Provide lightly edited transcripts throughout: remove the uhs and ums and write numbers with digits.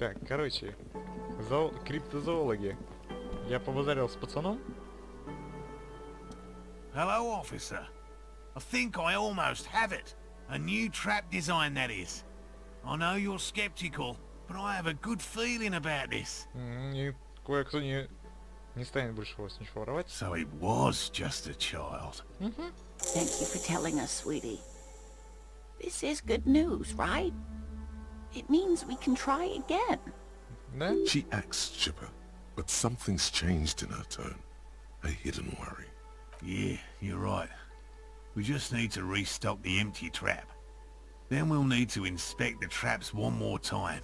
Так, короче, криптозоологи. Я побазарил с пацаном. Hello, officer. I think I almost have it. A new trap design, that is. I know you're skeptical, but I have a good feeling about this. И кое-кто не станет больше у вас ничего воровать. So it was just a child. Thank you for telling us, sweetie. This is good news, right? It means we can try again. Да? She acts chipper, but something's changed in her tone. A hidden worry. Yeah, you're right. We just need to restock the empty trap. Then we'll need to inspect the traps one more time.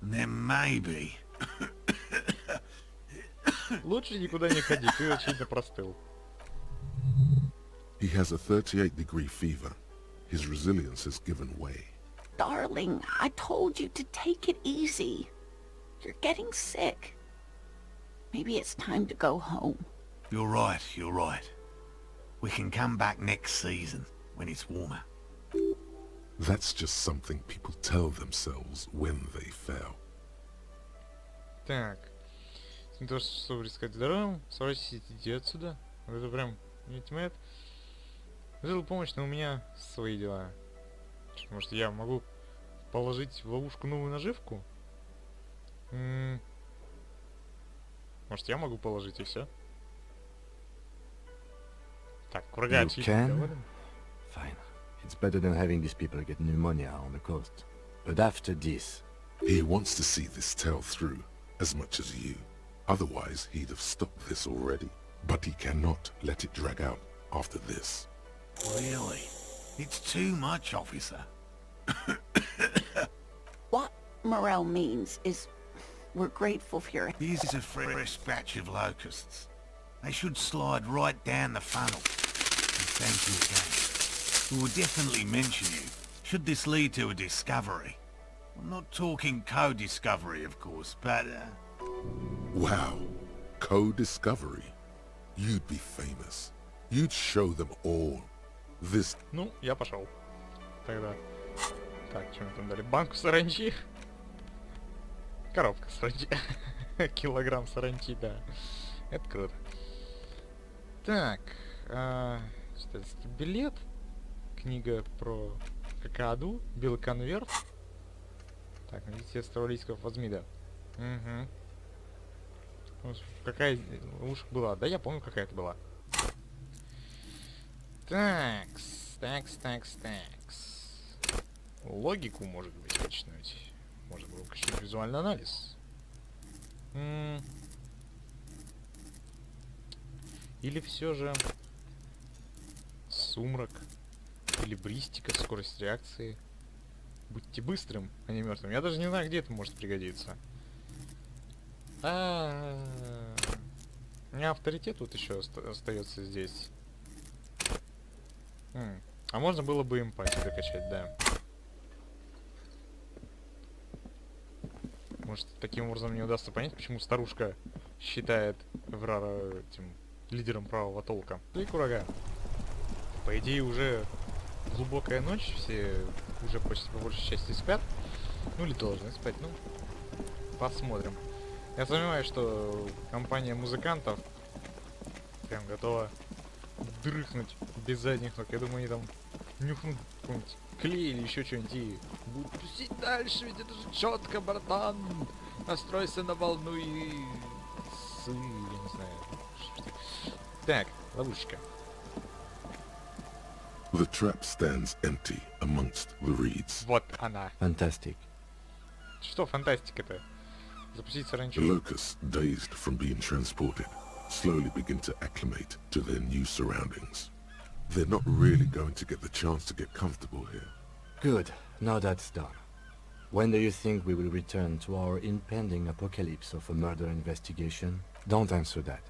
And then maybe... Лучше никуда не ходи, ты очевидно простыл. He has a 38-degree fever. His resilience has given way. Darling, I told you to take it easy. You're getting sick. Maybe it's time to go home. You're right, you're right. We can come back next season, when it's warmer. That's just something people tell themselves when they fail. Так. Не то, чтобы рисковать здоровьем, срочно иди отсюда. Это прям ультимейт. Вызвал помощь, но у меня свои дела. Может, я могу положить в ловушку новую наживку? Может, я могу положить и все? Так, курага You очевидно can? доволен. Fine. It's better than having these people get pneumonia on the coast. But after this... He wants to see this tale through as much as you. Otherwise, he'd have stopped this already. But he cannot let it drag out after this. Really? It's too much, officer. What Morel means is we're grateful for your... Here's a fresh batch of locusts. They should slide right down the funnel. And thank you again. We will definitely mention you, should this lead to a discovery. I'm not talking co-discovery, of course, but... Wow. Co-discovery. You'd be famous. You'd show them all. This... Ну, я пошел. Тогда. Так, что мне там дали? Банку саранчи. Коробка саранчи. Килограмм саранчи, да. Это круто. Так. Читательский билет. Книга про какаду. Белый конверт. Так, найдите австралийского фазмида. Угу. Какая уж была? Да, я помню, какая это была. Такс. Логику, может быть, качнуть. Может быть, качнуть визуальный анализ. Или все же сумрак. Или бристика, скорость реакции. Будьте быстрым, а не мертвым. Я даже не знаю, где это может пригодиться. У меня авторитет вот еще остается здесь. А можно было бы эмпатию докачать, да. Может, таким образом мне удастся понять, почему старушка считает Эврара этим лидером правого толка. И курага. По идее, уже глубокая ночь, все уже почти по большей части спят. Ну или должны спать, ну. Посмотрим. Я сомневаюсь, что компания музыкантов прям готова дрыхнуть без задних ног. Я думаю, они там нюхнут какой-нибудь клей или еще что-нибудь и будут тусить дальше, ведь это же четко, братан. Настройся на волну и... я не знаю. Так, ловушечка. The trap stands empty amongst the reeds. Вот она. Fantastic. Что фантастика-то? Запустить The саранчу. locusts, dazed from being transported, slowly begin to acclimate to their new surroundings. They're not really going to get the chance to get comfortable here. Good. Now that's done. When do you think we will return to our impending apocalypse of a murder investigation? Don't answer that.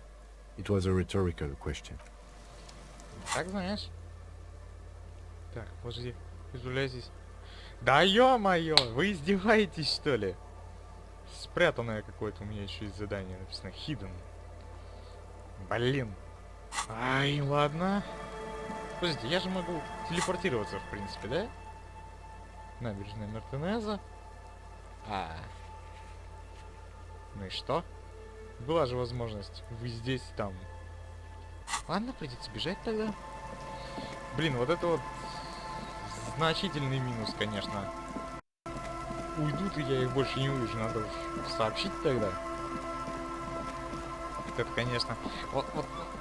It was a rhetorical question. Так знаешь. Так, подожди. Изуляйтесь. Да ё-моё! Вы издеваетесь, что ли? Спрятанное какое-то у меня еще есть задание. Написано hidden. Блин. Ай, ладно. Подождите, я же могу телепортироваться, в принципе, да? Набережная Мартинеза. Ну и что? Была же возможность. Вы здесь, там. Ладно, придется бежать тогда. Блин, вот это вот значительный минус, конечно. Уйдут, и я их больше не увижу. Надо уж сообщить тогда. Вот это, конечно...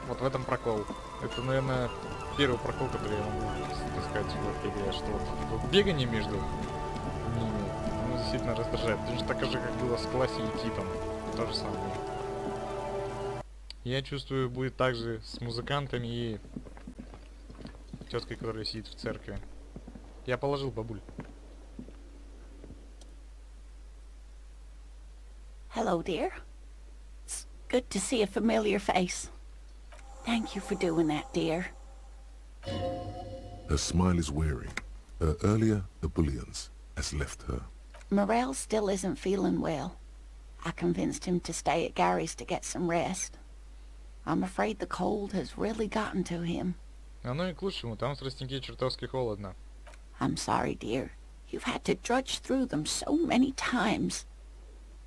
Вот в этом прокол. Это, наверное, первый прокол, который я могу сказать в этой игре, что вот бегание между ними, ну, действительно раздражает. Точно так же, как было с Класси и Титом. То же самое. Я чувствую, будет так же с музыкантами и теткой, которая сидит в церкви. Я положил, бабуль. Hello, dear. It's good to see a familiar face. Thank you for doing that, dear. Her smile is wearing. Her earlier ebullience has left her. Morel still isn't feeling well. I convinced him to stay at Gary's to get some rest. I'm afraid the cold has really gotten to him. Оно и к лучшему, там в тростнике чертовски холодно. I'm sorry, dear. You've had to drudge through them so many times.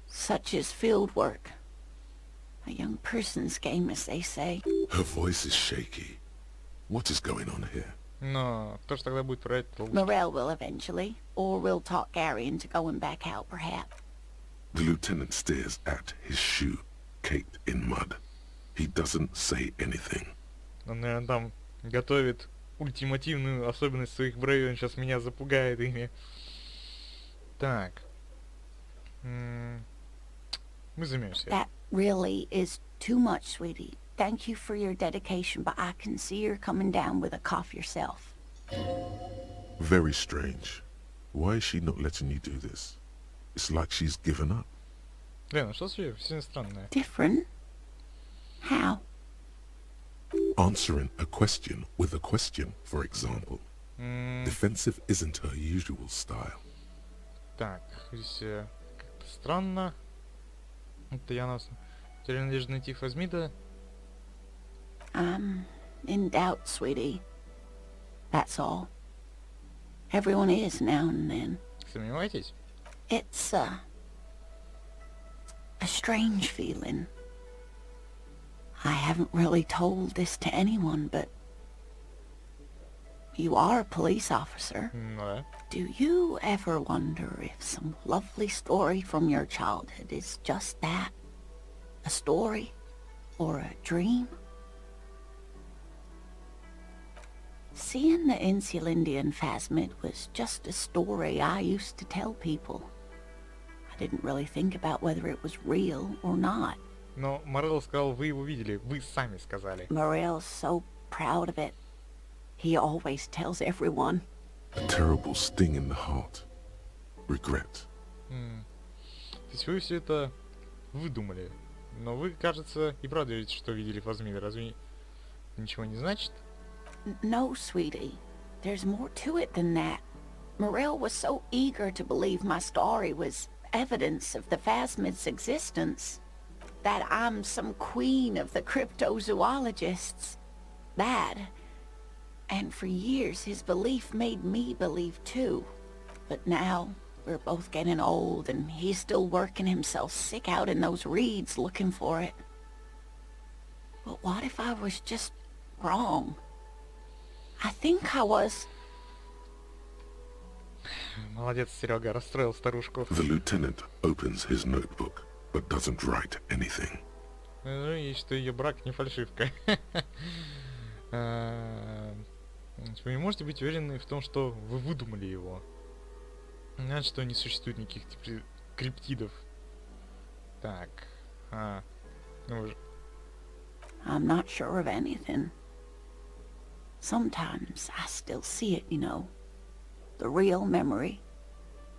Such is field work. A young person's game, as they say. Her voice is shaky. What is going on here? Но кто ж тогда будет проверять это лучше? Morel will eventually, or we'll talk Gary into going back out, perhaps. The lieutenant stares at his shoe, caked in mud. He doesn't say anything. Он, наверное, там готовит ультимативную особенность своих бровей. Он сейчас меня запугает ими. Так. Мы займемся. That really is too much, sweetie. Thank you for your dedication, but I can see you're coming down with a cough yourself. Very strange. Why is she not letting you do this? It's like she's given up. Лена, что все странное? Different? How? Answering a question with a question, for example. Defensive isn't her usual style. Так, здесь как-то странно. Это я нас... Теперь надежда найти Фазмида. I'm in doubt, sweetie. That's all. Everyone is now and then. Сомневаетесь? It's a strange feeling. I haven't really told this to anyone, but you are a police officer. Ну да. Do you ever wonder if some lovely story from your childhood is just that? A story? Or a dream? Seeing the Insulindian Phasmid was just a story I used to tell people. I didn't really think about whether it was real or not. Но Морел сказал, вы его видели. Вы сами сказали. Morel's so proud of it. He always tells everyone. A terrible sting in the heart. Regret. То есть вы все это выдумали. Но вы, кажется, и правда верите, что видели Фазмида. Разве ничего не значит? No, sweetie. There's more to it than that. Morel was so eager to believe my story was evidence of the Phasmid's existence. That I'm some queen of the cryptozoologists. That. And for years his belief made me believe too. But now we're both getting old and he's still working himself sick out in those reeds looking for it. But what if I was just wrong? I think I was... Молодец, Серега, расстроил старушку. The lieutenant opens his notebook, but doesn't write anything. Ну и что ее брак не фальшивка. Вы не можете быть уверены в том, что вы выдумали его. Значит, что не существует никаких криптидов. Так. Ну же. I'm not sure of anything. Sometimes I still see it, you know. The real memory.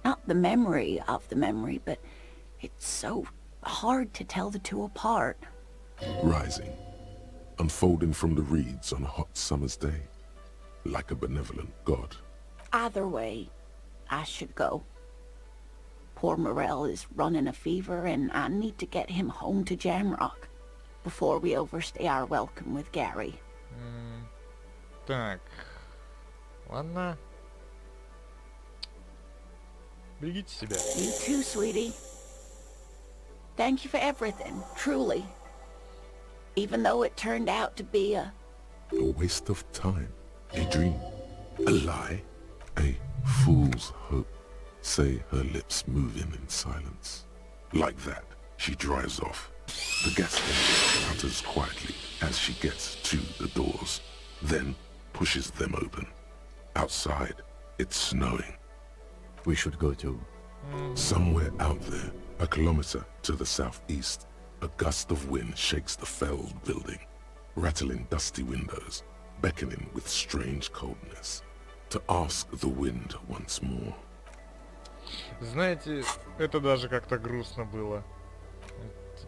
Not the memory of the memory, but it's so hard to tell the two apart. Rising. Unfolding from the reeds on a hot summer's day. Like a benevolent god. Either way, I should go. Poor Morel is running a fever and I need to get him home to Jamrock before we overstay our welcome with Gary. Так. Ладно. Берегите себя. You too, sweetie. thank you for everything, truly. Even though it turned out to be A waste of time. A dream. A lie. A fool's hope. Say her lips moving in silence. Like that, she drives off. The gas engine putters quietly as she gets to the doors, then pushes them open. Outside, it's snowing. We should go to... Somewhere out there, a kilometer to the southeast, a gust of wind shakes the felled building, rattling dusty windows, beckoning with strange coldness. To ask the wind once more. Знаете, это даже как-то грустно было.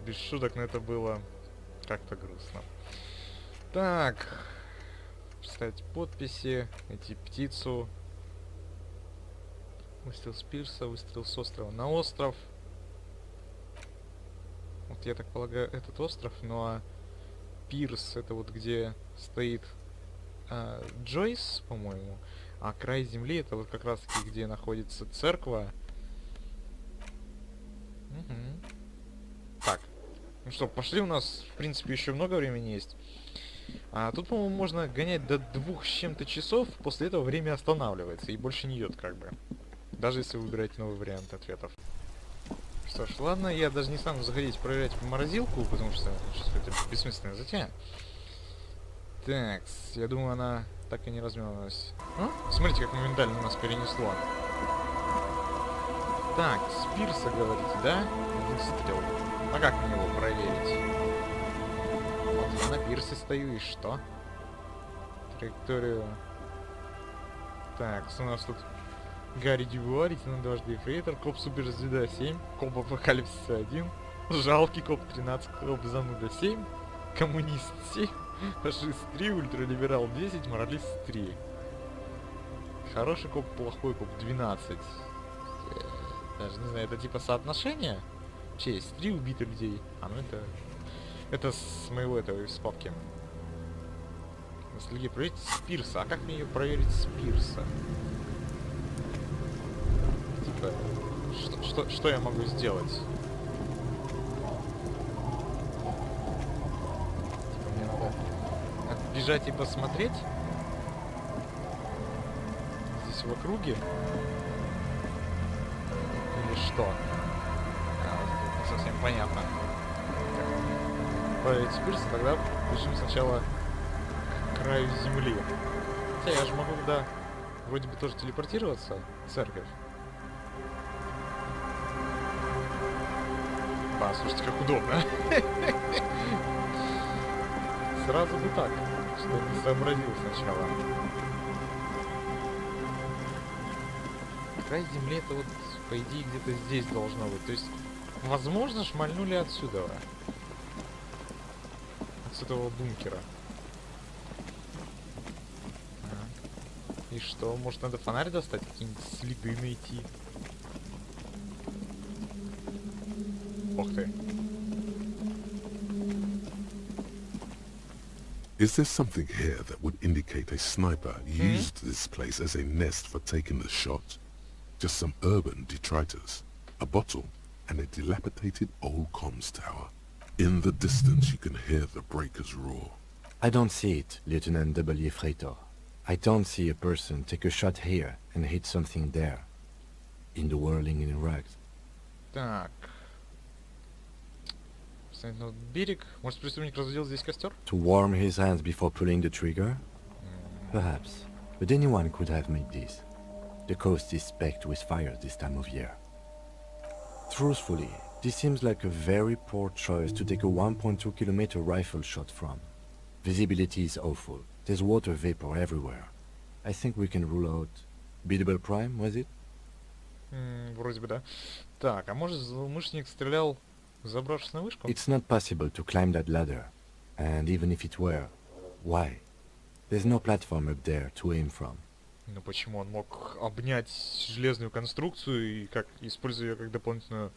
Без шуток, но это было как-то грустно. Так. Ставить подписи, найти птицу. Выстрел с пирса, выстрел с острова на остров. Вот я так полагаю, этот остров, ну а пирс это вот где стоит Джойс, по-моему. А край земли это вот как раз таки где находится церковь. Так. Ну что, пошли, у нас, в принципе, еще много времени есть. Тут, по-моему, можно гонять до 2 с чем-то часов, после этого время останавливается и больше не идет, как бы. Даже если вы выбираете новый вариант ответов. Что ж, ладно, я даже не стану заходить проверять морозилку, потому что это бессмысленная затея. Так, я думаю, она так и не размялась. Смотрите, как моментально нас перенесло. Так, с пирса, говорите, да? Выстрел. А как мне его проверить? Вот я на пирсе стою, и что? Траекторию... Так, у нас тут Гарри Дюбуа, лейтенант дважды Эфрейтор, коп Суперзвезда 7, коп Апокалипсиса 1, жалкий коп 13, коп Зануда 7, коммунист 7, фашист 3, ультралиберал 10, моралист 3. Хороший коп, плохой коп 12. Даже не знаю, это типа соотношение? Честь, 3 убитых людей. А, ну это с моего этого, из папки. Если проверить с пирса. А как мне ее проверить с пирса? Типа, что я могу сделать? Типа, мне надо отбежать и посмотреть? Здесь в округе? Или что? Вот не совсем понятно. Проверить с пирса, тогда бежим сначала к краю земли. Хотя я же могу туда вроде бы тоже телепортироваться. Церковь. Да, слушайте, как удобно. Сразу бы так, что не сообразил сначала. Край земли это вот, по идее, где-то здесь должно быть. То есть, возможно, шмальнули отсюда. С этого бункера. И что? Может, надо фонарь достать? Какие-нибудь следы найти? Ох ты. Is there something here that would indicate a sniper used this place as a nest for taking the shot? Just some urban detritus, a bottle, and a dilapidated old comms tower. In the distance you can hear the breakers roar. I don't see it, Lieutenant W. Freitor. I don't see a person take a shot here and hit something there. In the whirling in rags. Так. На берег. Может, преступник разводил здесь костер? To warm his hands before pulling the trigger? Perhaps. But anyone could have made this. The coast is specked with fire this time of year. Truthfully, this seems like a very poor choice to take a 1.2 kilometer rifle shot from. Visibility is awful. There's water vapor everywhere. I think we can rule out... Biddable Prime, was it? Вроде бы, да. Так, а может злоумышленник стрелял, забравшись на вышку? It's not possible to climb that ladder. And even if it were, why? There's no platform up there to aim from. Ну почему? Он мог обнять железную конструкцию и как используя ее как дополнительную...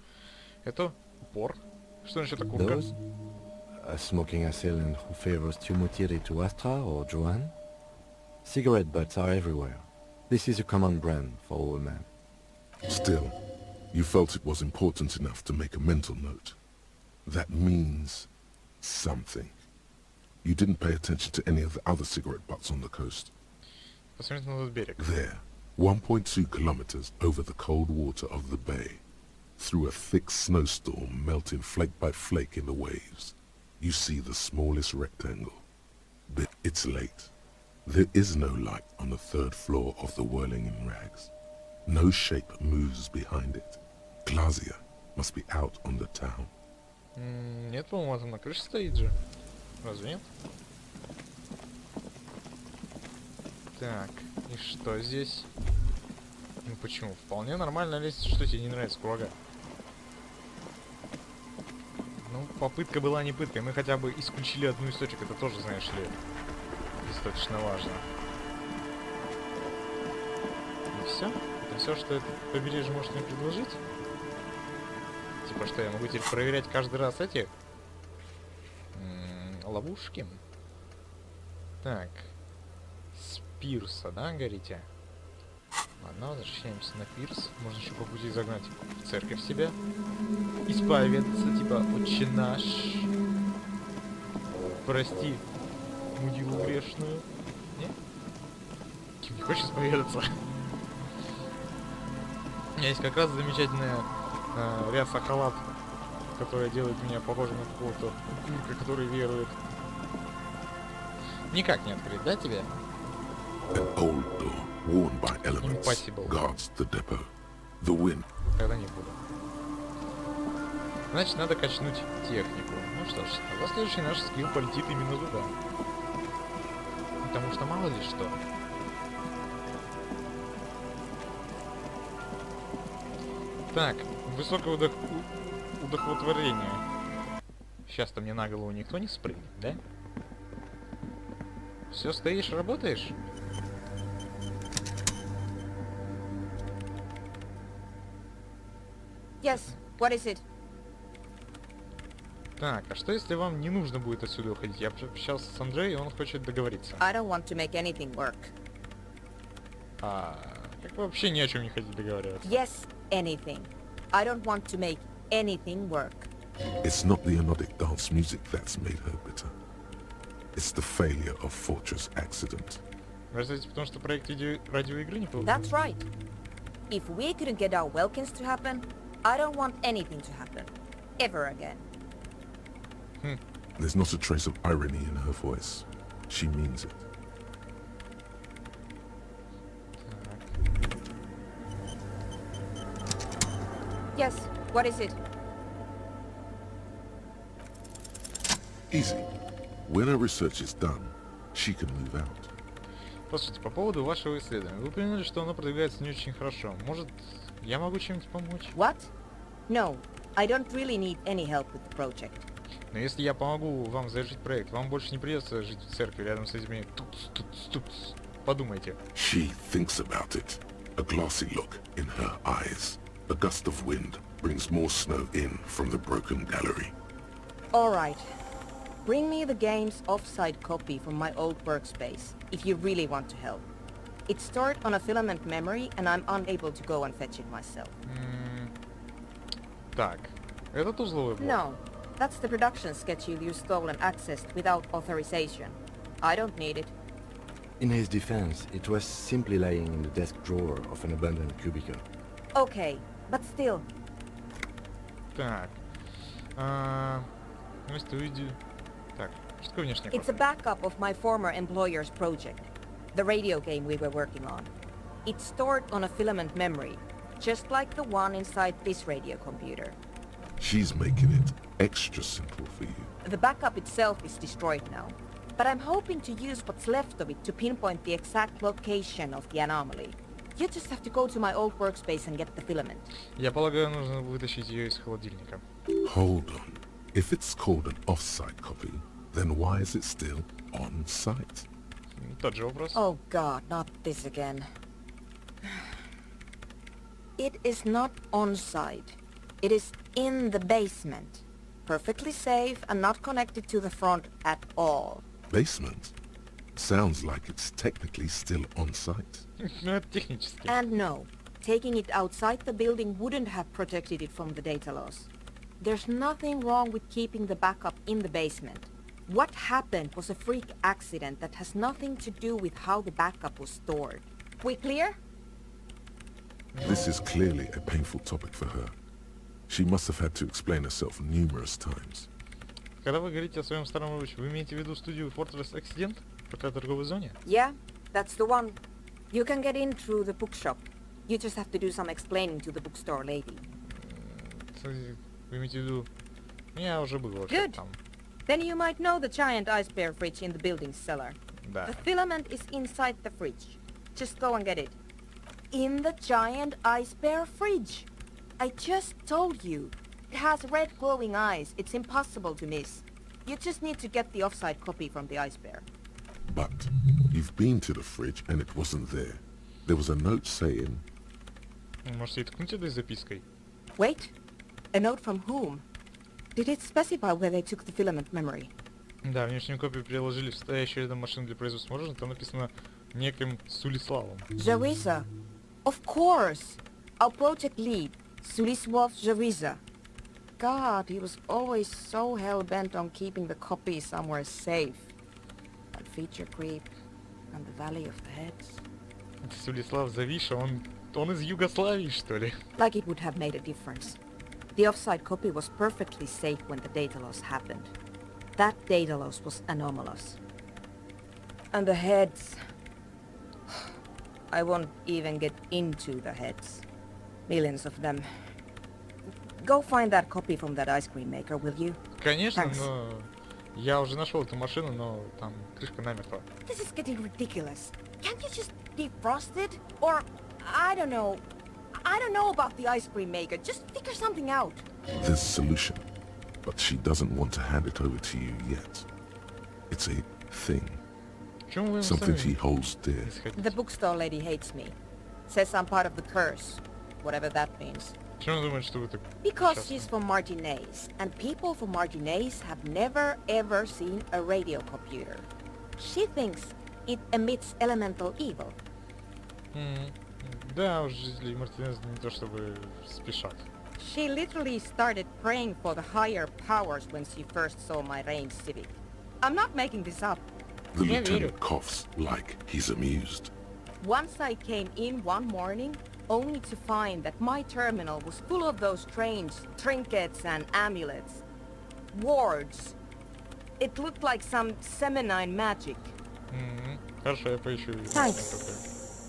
Это упор? Что насчет окурка? Those? A smoking assailant who favors Timothy to Astra or Johan? Cigarette butts are everywhere. This is a common brand for all men. Still, you felt it was important enough to make a mental note. That means something. You didn't pay attention to any of the other cigarette butts on the coast. Посмотрите на тот берег. There, 1.2 kilometers over the cold water of the bay, through a thick snowstorm melting flake by flake in the waves, you see the smallest rectangle. But it's late. There is no light on the third floor of the whirling in rags. No shape moves behind it. Glazia must be out on the town. Нет, по-моему, он там на крыше стоит же. Разве нет? Так, и что здесь? Ну почему? Вполне нормально лезть, что тебе не нравится, курага? Ну, попытка была не пыткой. Мы хотя бы исключили одну из точек. Это тоже, знаешь ли, достаточно важно. И все? Это все, что это побережье может мне предложить? Типа что, я могу теперь проверять каждый раз эти ловушки? Так. С пирса, да, говорите? Ладно, возвращаемся на пирс. Можно еще по пути загнать в церковь себя. Исповедаться, типа, отче наш. Прости, мудилу грешную. Не? Ким не хочешь исповедаться? У меня есть как раз замечательная ряса халат, которая делает меня похожим на какого-то укурка, который верует. Никак не открыть, да, тебе? An old door, worn by elements, Impossible. guards the depot. The wind. Когда не буду. Значит, надо качнуть технику. Ну что ж, тогда следующий наш скилл полетит именно туда. Потому что мало ли что. Так, высокое удохотворение. Сейчас-то мне на голову никто не спрыгнет, да? Все, стоишь, работаешь? Yes, what is it? Так, а что если вам не нужно будет отсюда уходить? Я общался с Андреем, и он хочет договориться. I don't want to make anything work. А как вы вообще ни о чем не хотите договариваться? Yes, anything. I don't want to make anything work. It's not the anodic dance music that's made her bitter. It's the failure of Fortress Accident. Вы знаете, потому что проект радиоигры не получился? That's right. If we couldn't get our Welkins to happen, I don't want anything to happen. Ever again. There's not a trace of irony in her voice. She means it. Yes, what is it? Easy. When her research is done, she can move out. Послушайте, по поводу вашего исследования. Вы упомянули, что оно продвигается не очень хорошо. Может, я могу чем-нибудь помочь? What? No, I don't really need any help with the project. Но если я помогу вам завершить проект, вам больше не придется жить в церкви рядом с этими тупс. Подумайте. She thinks about it. A glassy look in her eyes. A gust of wind brings more snow in from the broken gallery. All right. Bring me the game's offside copy from my old workspace, if you really want to help. It's stored on a filament memory, and I'm unable to go and fetch it myself. Так, этот узловой блок. No, that's the production schedule you stole and accessed without authorization. I don't need it. In his defense, it was simply lying in the desk drawer of an abandoned cubicle. Okay, but still. Так. Так, что такое внешняя It's a копия? backup of my former employer's project, the radio game we were working on. It's stored on a filament memory, just like the one inside this radio computer. She's making it extra simple for you. The backup itself is destroyed now, but I'm hoping to use what's left of it to pinpoint the exact location of the anomaly. You just have to go to my old workspace and get the filament. Я полагаю, нужно вытащить ее из холодильника. Hold on. If it's called an off-site copy, then why is it still on-site? Тот же вопрос. Oh god, not this again. It is not on-site. It is in the basement. Perfectly safe and not connected to the front at all. Basement? Sounds like it's technically still on-site. Ну, это технически. And no, taking it outside the building wouldn't have protected it from the data loss. There's nothing wrong with keeping the backup in the basement. What happened was a freak accident that has nothing to do with how the backup was stored. We clear? This is clearly a painful topic for her. She must have had to explain herself numerous times. Когда вы говорите о своем старом рабочем, вы имеете в виду студию Fortress Accident? В торговой зоне? Yeah, that's the one. You can get in through the bookshop. You just have to do some explaining to the bookstore lady. Вы имеете в виду... Я уже был вообще Good. там. Then you might know the giant ice bear fridge in the building's cellar. Да. The filament is inside the fridge. Just go and get it. In the giant ice bear fridge. I just told you. It has red glowing eyes. It's impossible to miss. You just need to get the offside copy from the ice bear. But you've been to the fridge and it wasn't there. There was a note saying... Можете ткнуть этой запиской? Wait. A note from whom? Did it specify where they took the filament memory? Да, внешнюю копию приложили в стоящую рядом машину для производства мороженого. Там написано неким Сулиславом. Jawiza. Of course. Our project lead, Sulisław Jawiza. God, he was always so hell-bent on keeping the copy somewhere safe. That feature creep and the Valley of the Heads. Сулислав Завиша, он из Югославии, что ли? Like it would have made a difference. The offside copy was perfectly safe when the data loss happened. That data loss was anomalous. And the heads... I won't even get into the heads. Millions of them. Go find that copy from that ice cream maker, will you? Конечно, Thanks. но... Я уже нашел эту машину, но там крышка намертво. This is getting ridiculous. Can't you just defrost it? Or, I don't know about the ice cream maker. Just figure something out. There's a solution, but she doesn't want to hand it over to you yet. It's a thing, Почему вы something she сами holds dear. не сходите? The bookstore lady hates me. Says I'm part of the curse. Whatever that means. Почему вы думаете, что вы так... Because счастливы? she's from Martinez, and people from Martinez have never ever seen a radio computer. She thinks it emits elemental evil. Да, уж жители Мартинеза не то чтобы спешат. She literally started praying for the higher powers when she first saw my range civic. I'm not making this up. The Yeah, lieutenant coughs like he's amused. Once I came in one morning, only to find that my terminal was full of those strange trinkets and amulets. Wards. It looked like some Semenine magic. Хорошо, я поищу. Thanks.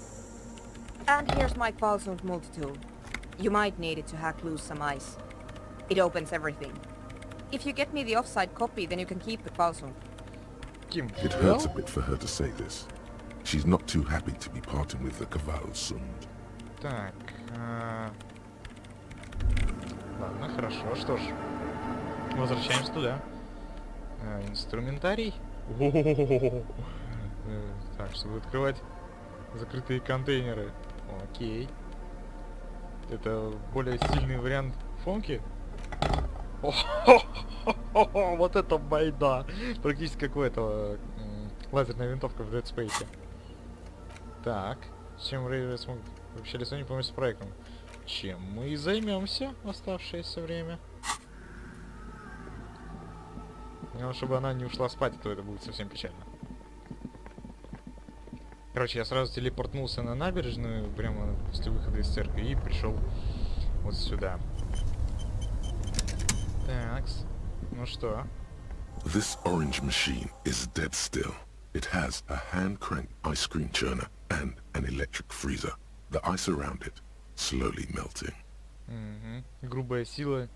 And here's my Falsund multi-tool. You might need it to hack loose some ice. It opens everything. If you get me the offside copy, then you can keep the Falsund. Ким? It hurts a bit for her to say this. She's not too happy to be parting with the Kvalsund. Так. Ладно, хорошо. Что ж, возвращаемся туда. Инструментарий. Так, чтобы открывать закрытые контейнеры. Окей. Это более сильный вариант фонки. Вот это байда! Практически как у этого лазерная винтовка в Dead Space. Так, чем Рейвер смог вообще лицо не полностью с проектом? Чем мы и займемся в оставшееся время. Но чтобы она не ушла спать, то это будет совсем печально. Короче, я сразу телепортнулся на набережную, прямо после выхода из церкви, и пришел вот сюда. Такс. Ну что? This orange machine is dead still. It has a hand-cranked ice cream churner and an electric freezer. The ice around it slowly melting. Грубая сила.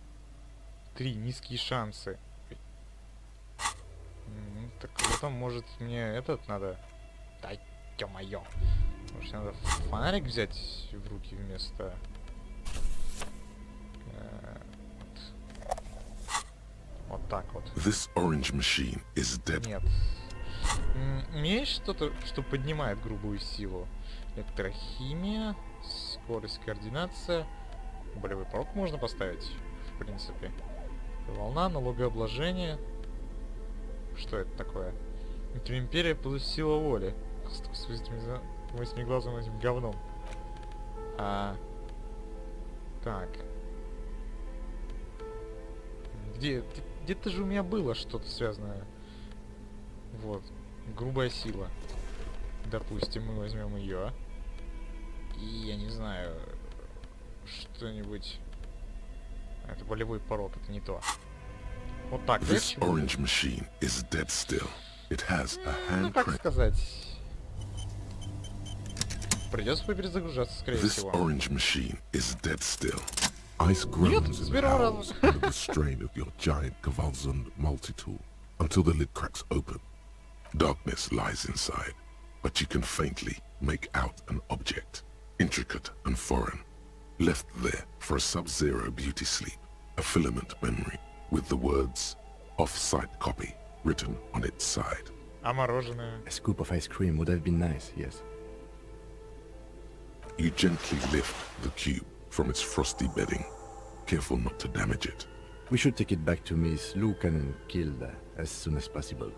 3. Низкие шансы. Так потом, может, мне этот надо... Да, ё-моё. Может, надо фонарик взять в руки вместо... Вот так вот. This orange machine is dead. Нет. У меня есть что-то, что поднимает грубую силу? Электрохимия, скорость, координация. Болевой порог можно поставить, в принципе. Волна, налогообложение. Что это такое? Империя плюс сила воли. С восьмиглазым этим говном. Так. Где-то же у меня было что-то связанное. Вот. Грубая сила. Допустим, мы возьмем ее. И я не знаю, что-нибудь. Это болевой порог, это не то. Вот так. This Легче будет? orange machine is dead still. It has a Ну, hand как crank. сказать. Придется перезагружаться, скорее This всего. orange machine is dead still. Ice groans с and первого howls раза. under the strain of your giant Kvalzund multi-tool until the lid cracks open. Darkness lies inside, but you can faintly make out an object, intricate and foreign, left there for a sub-zero beauty sleep, a filament memory with the words off-site copy written on its side. А мороженое? A scoop of ice cream would have been nice, yes. You gently lift the cube from its frosty bedding, careful not to damage it. We should take it back to Miss Lucan and Kilda as soon as possible.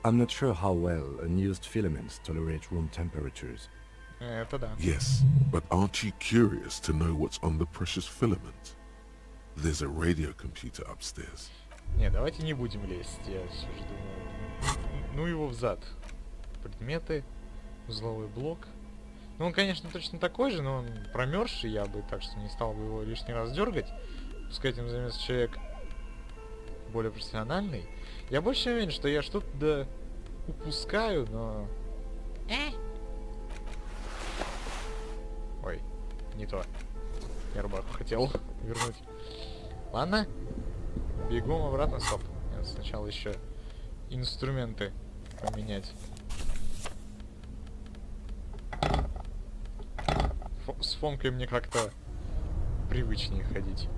I'm not sure how well unused filaments tolerate room temperatures. Это да. Yes, but aren't you curious to know what's on the precious filament? There's a radio computer upstairs. Не, давайте не будем лезть. Я все же думаю. Ну его взад. Предметы. Узловой блок. Ну он, конечно, точно такой же, но он промерзший, я бы так что не стал бы его лишний раз дергать. Пускай этим займется человек более профессиональный. Я больше уверен, что я что-то да упускаю, но... Ой, не то. Я рубаху хотел вернуть. Ладно. Бегом обратно, стоп. Нет, сначала еще инструменты поменять. С фомкой мне как-то привычнее ходить.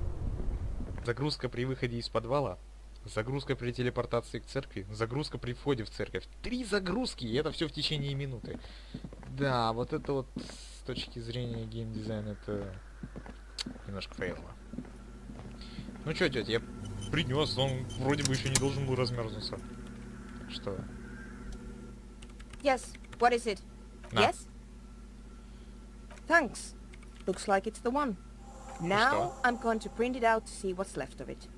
Загрузка при выходе из подвала. Загрузка при телепортации к церкви. Загрузка при входе в церковь. 3 загрузки, и это все в течение минуты. Да, вот это вот с точки зрения геймдизайна это немножко фейлово. Ну чё, тётя, я принес, он вроде бы еще не должен был размерзнуться. Так что... Yes, what is it? На. Yes? Thanks. Looks like it's the one. Now I'm going to print it out to see what's left of it.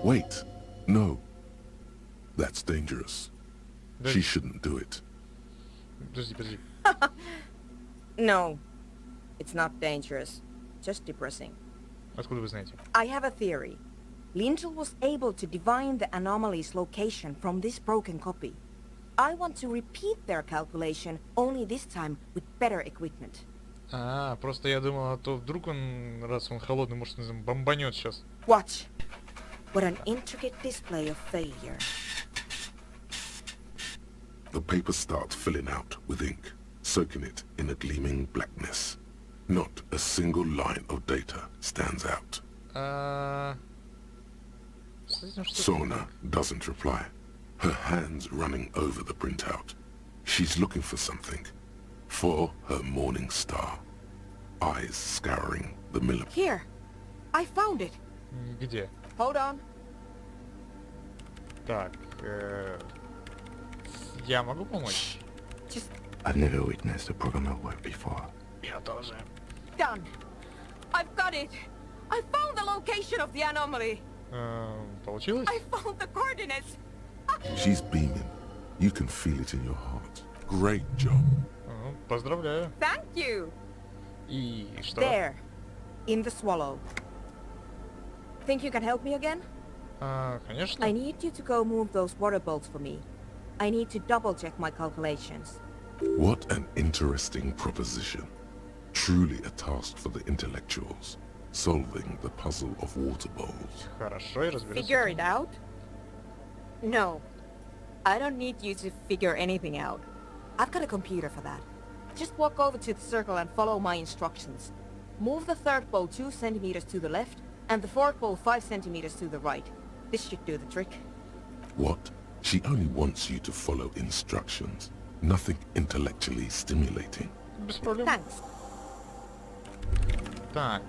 Wait, no. That's dangerous. Да- She shouldn't do it. Подожди. No, it's not dangerous. Just depressing. Откуда вы знаете? I have a theory. Lintel was able to divine the anomaly's location from this broken copy. I want to repeat their calculation, only this time with better equipment. А, просто я думал, а то вдруг он, раз он холодный, может, не знаю, бомбанет сейчас. Watch. What an intricate display of failure. The paper starts filling out with ink, soaking it in a gleaming blackness. Not a single line of data stands out. С этим что-то не Sona так. doesn't reply, her hands running over the printout. She's looking for something. For her morning star. Eyes scouring the millimeter. Here. I found it. Где? Hold on. Так, я могу помочь? Just I've never witnessed a programmer work before. Я тоже. done. I've got it. I found the location of the anomaly. Получилось? I found the coordinates. She's beaming. You can feel it in your heart. Great job. Поздравляю. Thank you. И что? There. In the swallow. Think you can help me again? Конечно. I need you to go move those water bolts for me. I need to double check my calculations. What an interesting proposition. Truly a task for the intellectuals. Solving the puzzle of water bowls. Хорошо, я разберусь. Figure it out? No. I don't need you to figure anything out. I've got a computer for that. Just walk over to the circle and follow my instructions. Move the third bowl 2 centimeters to the left, and the fourth bowl 5 centimeters to the right. This should do the trick. What? She only wants you to follow instructions. Nothing intellectually stimulating. Без проблем. Thanks. Так.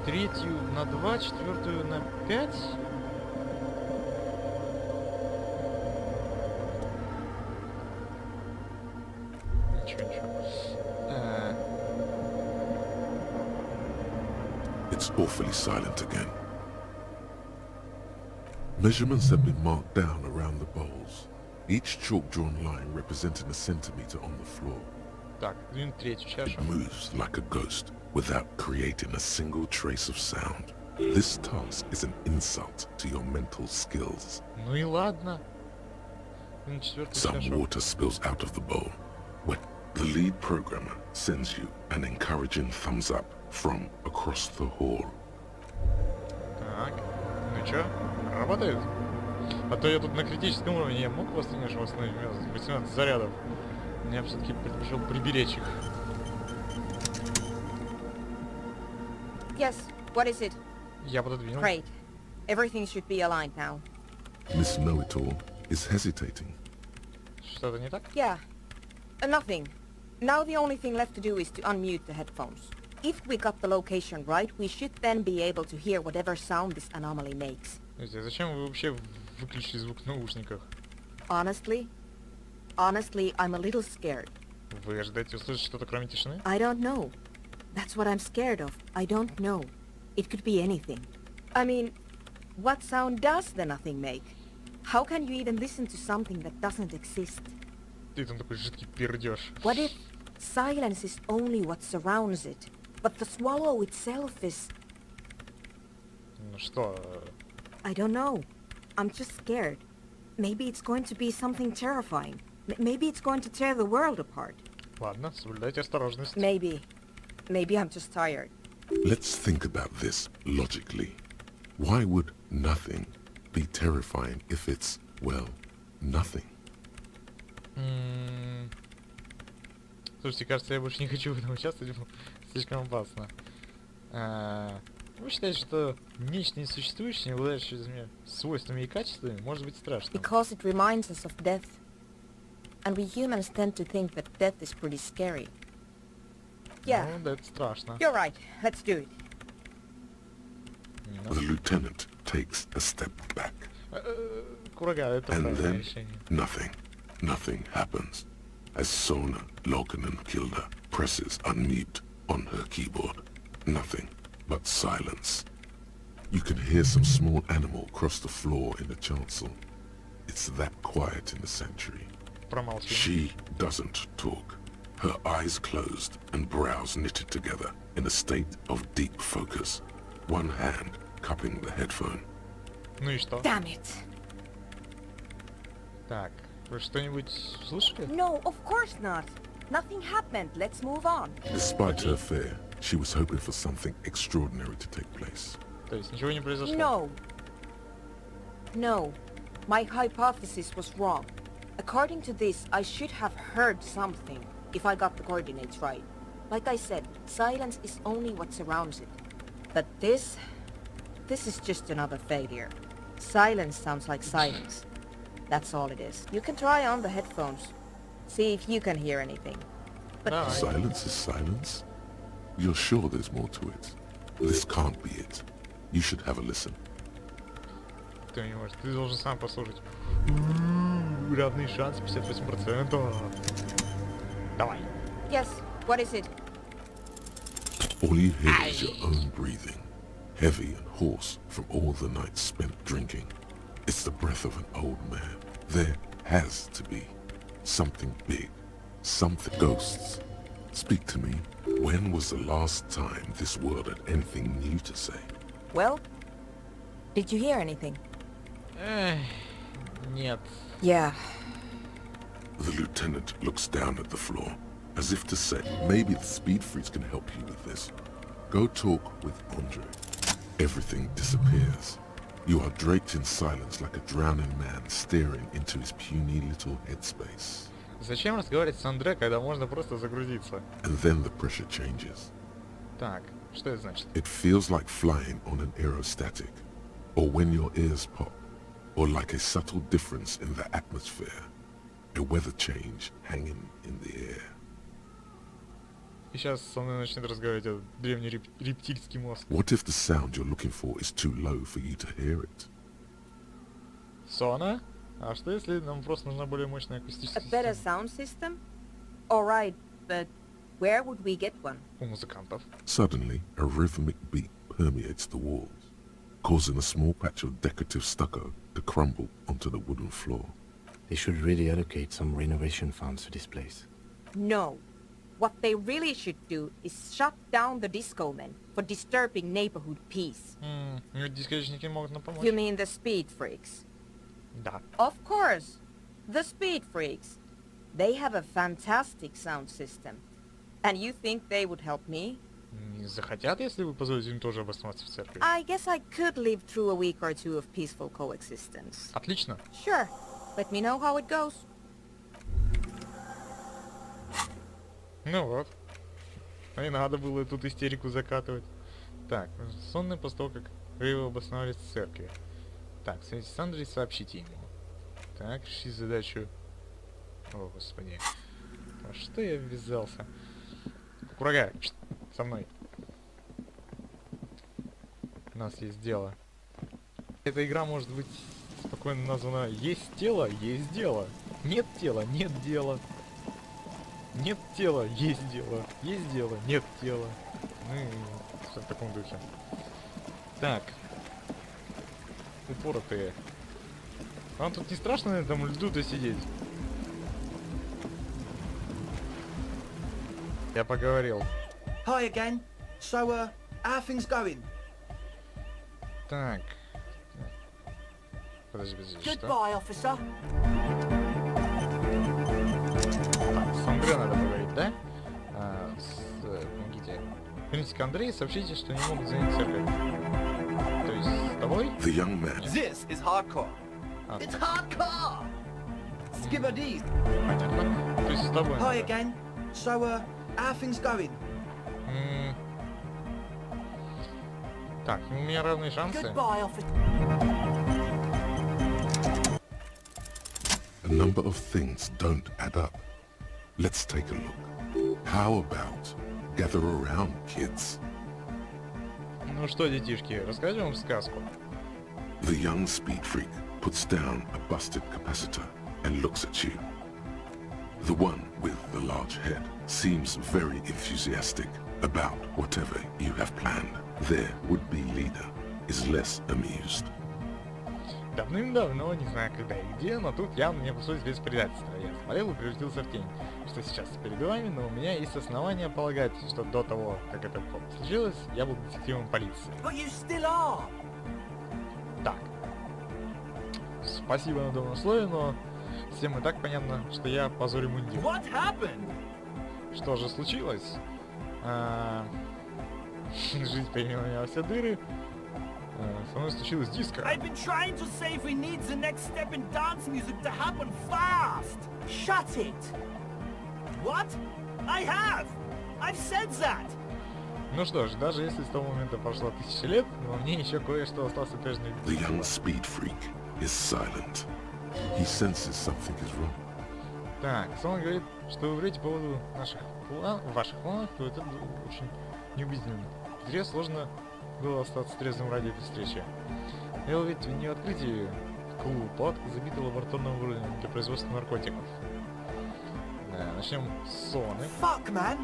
Третью на 2, четвертую на 5. Ничего. it's awfully silent again. Measurements have been marked down around the bowls, each chalk-drawn line representing a centimeter on the floor. Так, двинь третью чашу. It moves like a ghost without creating a single trace of sound. This task is an insult to your mental skills. Ну и ладно. Двинь четвертую Some чашу. water spills out of the bowl. When the lead programmer sends you an encouraging thumbs up from across the hall. Так, ну чё, работает? А то я тут на критическом уровне, я мог вас, конечно, восстановить, у меня 18 зарядов. Я все-таки предпочел приберечь их. Yes, what is it? Я пододвинул. Great. Everything should be aligned now. Miss Know-It-All is hesitating. Что-то не так? Yeah. Nothing. Now the only thing left to do is to unmute the headphones. If we got the location right, we should then be able to hear whatever sound this anomaly makes. Подождите, а зачем вы вообще выключили звук в наушниках? Honestly, I'm a little scared. Вы ожидаете услышать что-то кроме тишины? I don't know. That's what I'm scared of. I don't know. It could be anything. I mean, what sound does the nothing make? How can you even listen to something that doesn't exist? Ты там такой жидкий пердеж. What if silence is only what surrounds it, but the swallow itself is... Ну что, I don't know. I'm just scared. Maybe it's going to be something terrifying. Maybe it's going to tear the world apart. ладно, соблюдайте осторожность. Maybe. Maybe I'm just tired. Let's think about this logically. Why would nothing be terrifying if it's, well, nothing? Слушайте, кажется, я больше не хочу в этом участвовать, слишком опасно. Вы считаете, что нечто несуществующее, не обладающее свойствами и качествами, может быть страшным? Because it reminds us of death. And we humans tend to think that death is pretty scary. Yeah, Ну, да, это страшно. you're right. Let's do it. The lieutenant takes a step back, Курага, это and правильное then решение. nothing happens as Sona Lokanen Kilda presses unmute on her keyboard. Nothing but silence. You can hear some small animal cross the floor in the chancel. It's that quiet in the sanctuary. Промолчи. She doesn't talk. Her eyes closed and brows knitted together in a state of deep focus. One hand cupping the headphone. Ну и что? Damn it. Так, вы что-нибудь слышали? No, of course not. Nothing happened. Let's move on. Despite her fear, she was hoping for something extraordinary to take place. То есть ничего не произошло? No. No. My hypothesis was wrong. According to this, I should have heard something if I got the coordinates right. Like I said, silence is only what surrounds it. But this is just another failure. Silence sounds like silence. That's all it is. You can try on the headphones. See if you can hear anything. But Давай. Silence is silence? You're sure there's more to it? This can't be it. You should have a listen. Ты не можешь, ты должен сам послушать. Равный шанс 58%. Давай. yes, what is it? All you hear is your own breathing, heavy and hoarse from all the nights spent drinking. It's the breath of an old man. There has to be something big, something. Ghosts, speak to me. When was the last time this world had anything new to say? Well, did you hear anything? Эх, нет. Yeah. The lieutenant looks down at the floor, as if to say, maybe the speed freaks can help you with this. Go talk with Andre. Everything disappears. You are draped in silence like a drowning man staring into his puny little headspace. Зачем разговаривать с Андре, когда можно просто загрузиться? And then the pressure changes. Так, что это значит? It feels like flying on an aerostatic, or when your ears pop, or like a subtle difference in the atmosphere, a weather change hanging in the air. И сейчас со мной начнет разговаривать этот древний рептильский мозг. What if the sound you're looking for is too low for you to hear it? Сона? А что если нам просто нужна более мощная A акустическая better система? sound system? Alright, but where would we get one? У музыкантов. Suddenly, a rhythmic beep permeates the walls, causing a small patch of decorative stucco to crumble onto the wooden floor. They should really allocate some renovation funds to this place. No. What they really should do is shut down the disco men for disturbing neighborhood peace. Дискотечники могут нам помочь. You mean the speed freaks? Да. Of course. The speed freaks. They have a fantastic sound system. And you think they would help me? Не захотят, если вы позволите им тоже обосноваться в церкви. I guess I could live through a week or two of peaceful coexistence. Отлично. Sure. Let me know how it goes. Ну вот. И надо было тут истерику закатывать. Так, сонный после того, как вы его обосновались в церкви. Так, встретитесь с Андреем, сообщите ему. Так, решить задачу... О, господи. А что я ввязался? Курага, со мной. У нас есть дело. Эта игра может быть спокойно названа «Есть тело, есть дело». Нет тела, нет дела. Нет тела, есть дело. Есть дело, нет тела. Ну и все в таком духе. Так. Упоротые. Вам тут не страшно на этом льду-то сидеть? Я поговорил. Hi again. So, how things going? Так. Подожди, что? Goodbye, officer. Так, с Андре надо поговорить, да? Помогите. Верните к Андрею, сообщите, что не могут занять церковь. То есть с тобой? The young man, This is hardcore. А, It's hardcore! Skibadee. понятно. То есть с тобой Hi надо. again. So, how things going? Так, у меня равные шансы. Goodbye, officer. a number of things don't add up. Let's take a look. How about gather around, kids? Ну что, детишки, расскажем вам сказку. The young speed freak puts down a busted capacitor and looks at you. The one with the large head seems very enthusiastic about whatever you have planned. Their would-be leader is less amused. Давным-давно, не знаю когда и где, но тут явно не обошлось без предательства. Я смотрел и превратился в тень. Что сейчас перед вами, но у меня есть основания полагать, что до того, как это случилось, я был детективом полиции. But you still are. Так. Спасибо на добром слове, но всем и так понятно, что я позорю мундир. What happened? Что же случилось? Жизнь перемела меня во все дыры. Со мной случилось диско. I've been trying to say if we need the next step in dance music to happen fast. Shut it. What? I have. I've said that. Ну что ж, даже если с того момента прошло 1000 лет, но мне еще кое-что осталось прежним. The young speed freak is silent. He senses something is wrong. Так, если он говорит, что вы врете по поводу ваших планов, то это очень неубедительно. Тебе сложно было остаться трезвым ради этой встречи. Дело ведь не в открытии клуба, палатка забита лабораторным оборудованием для производства наркотиков. Начнем с Соны. Fuck, man.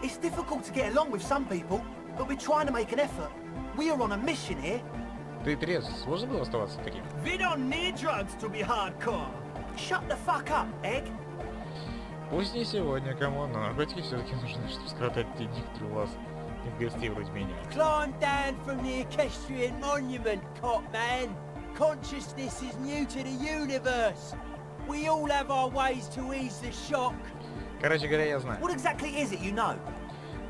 It's difficult to get along with some people, but we're trying to make an effort. We are on a mission here. Ты трезв, сложно было оставаться таким? We don't need drugs to be hardcore. Shut the fuck up, Egg. Пусть не сегодня, камон, но наркотики все-таки нужны, чтобы скоротать те дни, которые у вас не в гостей вроде меня. Climb down from the equestrian monument, cop man. Consciousness is new to the universe. We all have our ways to ease the shock. Короче говоря, я знаю. What exactly is it you know?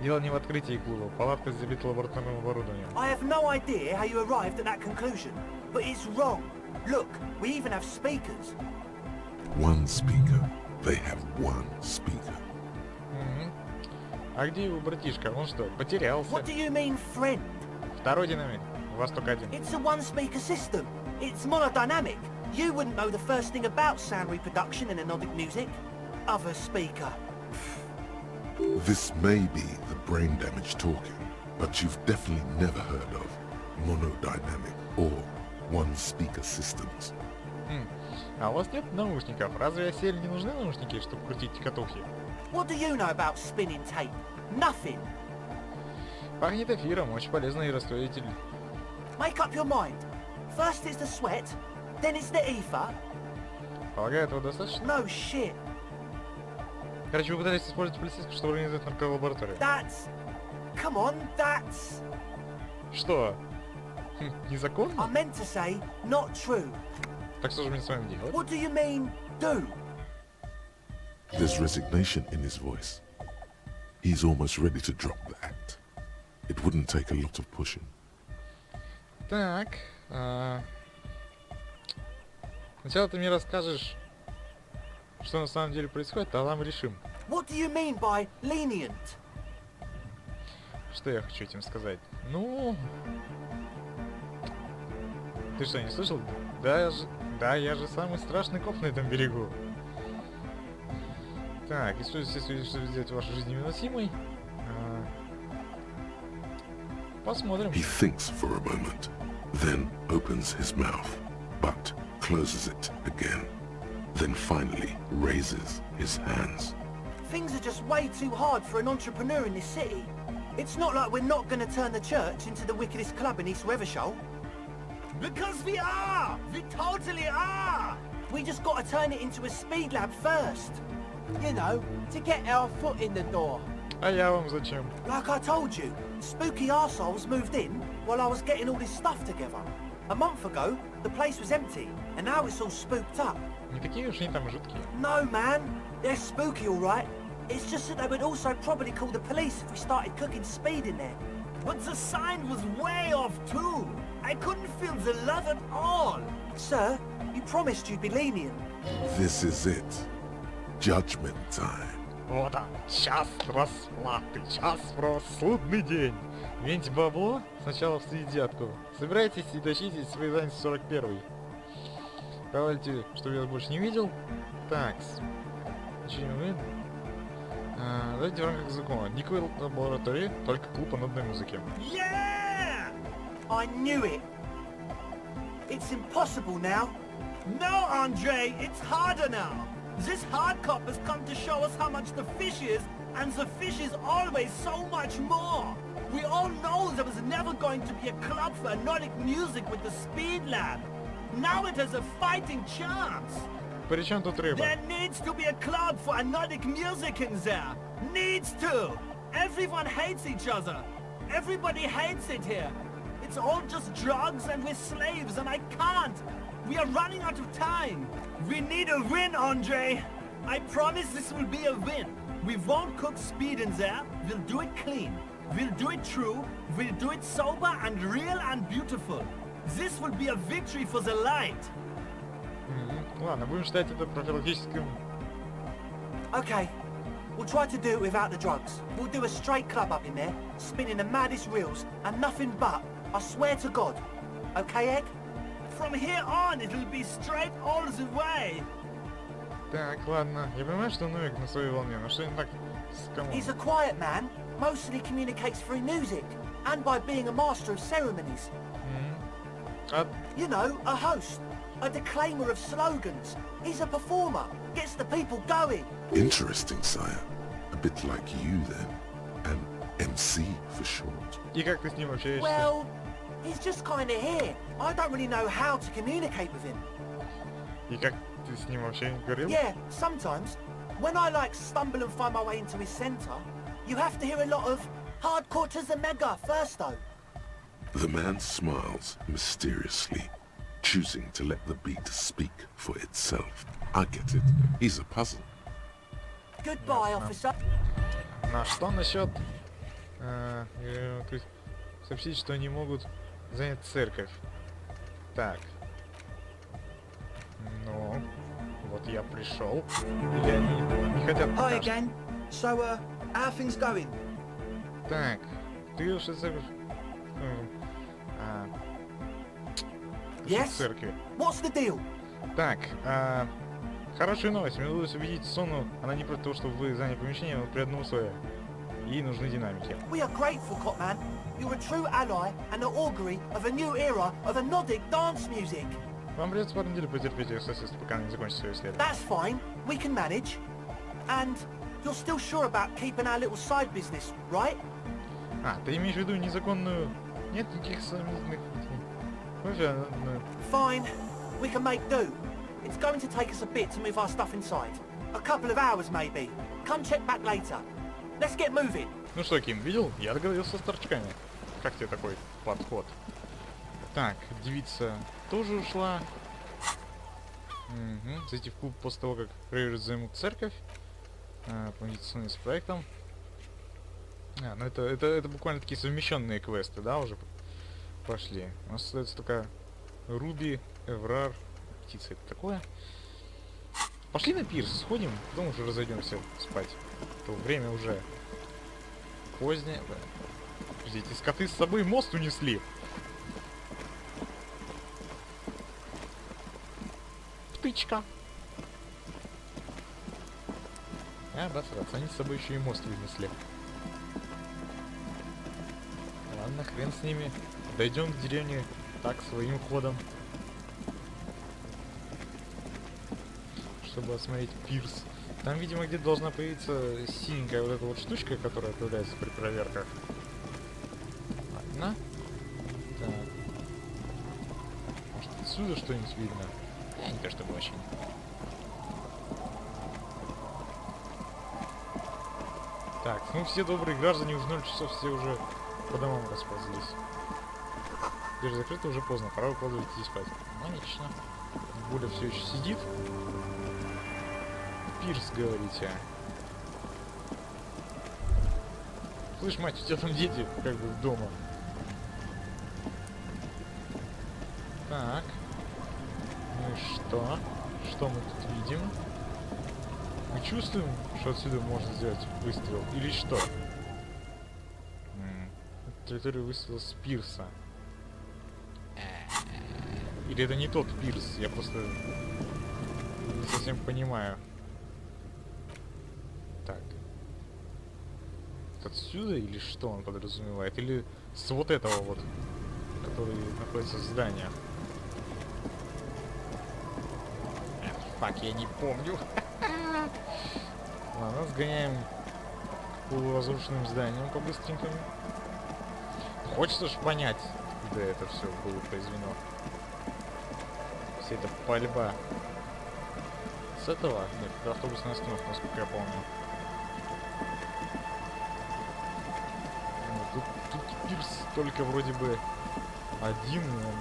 Дело не в открытии клуба, палатка забита лабораторным оборудованием. I have no idea how you arrived at that conclusion, but it's wrong. Look, we even have speakers. One speaker. They have one speaker. А где его братишка? Он что, потерялся? What do you mean, friend? Второй динамик. У вас только один. It's a one-speaker system. It's monodynamic. You wouldn't know the first thing about sound reproduction in anodic music. Other speaker. This may be the brain damage talking, but you've definitely never heard of monodynamic or one-speaker systems. А у вас нет наушников? Разве осель не нужны наушники, чтобы крутить катухи? What do you know about spinning tape? Nothing. Пахнет эфиром, очень полезный расстроитель. Make up your mind. First it's the sweat, then it's the ether. Полагаю, этого достаточно? No shit. Короче, вы пытаетесь использовать полицейских, чтобы организовать нарколабораторию. That's... Come on, that's... Что? I Незаконно? meant to say, not true. Так что же мне с вами делать? What do you mean, do? There's resignation in his voice. He's almost ready to drop the act. It wouldn't take a lot of pushing. Так. Сначала ты мне расскажешь, что на самом деле происходит, а там решим. What do you mean by lenient? Что я хочу этим сказать? Ну... Ты что, не слышал? Да, я же самый страшный коп на этом берегу. Так, используйте все свидетельства, чтобы сделать вашу жизнь невыносимой. Посмотрим. He thinks for a moment, then opens his mouth, but closes it again. Then finally raises his hands. Things are just way too hard for an entrepreneur in this city. It's not like we're not gonna turn the church into the wickedest club in East Revershoal. Because we are! We totally are! We just gotta turn it into a speed lab first. You know, to get our foot in the door. А я вам зачем? Like I told you, spooky arseholes moved in while I was getting all this stuff together. A month ago, the place was empty, and now it's all spooked up. Не такие уж они там жуткие. No, man. They're spooky, all right. It's just that they would also probably call the police if we started cooking speed in there. But the sign was way off, too. I couldn't feel the love at all. Sir, you promised you'd be lenient. This is it. Judgment time. Вот он, час расплаты, час судный день. Виньте бабло, сначала в взятку. Собирайтесь и тащите свои занятия 41-й. Давайте, чтобы я больше не видел. Так. Давайте в рамках закона. Никакой лаборатории, только клуб нотной музыки. Yeah! I knew it. It's impossible now. No, Andre, it's harder now. This hard cop has come to show us how much the fish is, and the fish is always so much more. We all know there was never going to be a club for hypnotic music with the Speed Lab. Now it has a fighting chance. При чем тут рыба? There needs to be a club for hypnotic music in there. Needs to. Everyone hates each other. Everybody hates it here. It's all just drugs and we're slaves and I can't. We are running out of time. We need a win, Andre. I promise this will be a win. We won't cook speed in there. We'll do it clean. We'll do it true. We'll do it sober and real and beautiful. This will be a victory for the light. Ладно, будем считать это профилактическим. Okay. We'll try to do it without the drugs. We'll do a straight club up in there, spinning the maddest reels, and nothing but. I swear to God. Okay, Egg? From here on, it'll be straight all the way. Так, ладно. Я понимаю, что Новик на своей волне, но что не так с кому? He's a quiet man, mostly communicates through music, and by being a master of ceremonies. А, You know, a host, a declaimer of slogans. He's a performer, gets the people going. Interesting, sire. A bit like you then. An MC for short. и как ты с ним общаешься? Well, he's just kinda here. I don't really know how to communicate with him. И как ты с ним вообще говорил? Yeah, sometimes. When I stumble and find my way into his center, you have to hear a lot of hardcore to the mega first though. The man smiles mysteriously, choosing to let the beat speak for itself. I get it. He's a puzzle. Goodbye, Ясно. officer. На что насчет сообщить, что они могут занять церковь? Так. Ну, вот я пришел. Или они не хотят пока Hi что? again. So, how are things going? Так, ты видел, что церковь? Yes? Церкви. What's the deal? Так, хорошая новость. Мне удалось убедить Сону, она не против того, чтобы вы заняли помещение, но при одном условии. Ей нужны динамики. We are grateful, Copman. You're a true ally and the augury of a new era of hypnotic dance music. Вам придется пару недель потерпеть их соседство, пока они не закончат свое исследование. That's fine. We can manage. And you're still sure about keeping our little side business, right? А, ты имеешь в виду незаконную... Нет никаких сомнительных... Вообще, Fine. We can make do. It's going to take us a bit to move our stuff inside. A couple of hours, maybe. Come check back later. Let's get moving. Ну что, Ким, видел? Я договорился с торчками. Как тебе такой подход? Так, девица тоже ушла. Угу. Зайти в клуб после того, как Рейверс займут церковь. Помогите с проектом. Ну это буквально такие совмещенные квесты, да, уже пошли. У нас остается только Руби, Эврар, птица это такое. Пошли на пирс, сходим, потом уже разойдемся спать. То время уже позднее. Подождите, скоты с собой мост унесли. Птычка. Бац, они с собой еще и мост вынесли. Ладно, хрен с ними. Дойдем к деревне так, своим ходом. Чтобы осмотреть пирс. Там, видимо, где-то должна появиться синенькая вот эта вот штучка, которая появляется при проверках. Ладно. Так. Может, отсюда что-нибудь видно? Не то чтобы очень. Так, ну все добрые граждане уже 0 часов, все уже по домам расползлись. Дверь закрыта, уже поздно, пора укладывать и спать. Логично. Буля все еще сидит. Пирс, говорите. Слышь, мать, у тебя там дети как бы дома. Так. Ну и что? Что мы тут видим? Мы чувствуем, что отсюда можно сделать выстрел? Или что? Территорию выстрела с пирса. Или это не тот пирс? Я просто не совсем понимаю. Так. Отсюда или что он подразумевает? Или с вот этого вот, который находится в здании? Фак, я не помню. Ладно, сгоняем к полуразрушенным зданиям по-быстренькому. Хочется ж понять, куда это все было произведено. Вся эта пальба. С этого? Нет, это автобусная остановка, насколько я помню. Ну, тут пирс только вроде бы один, он...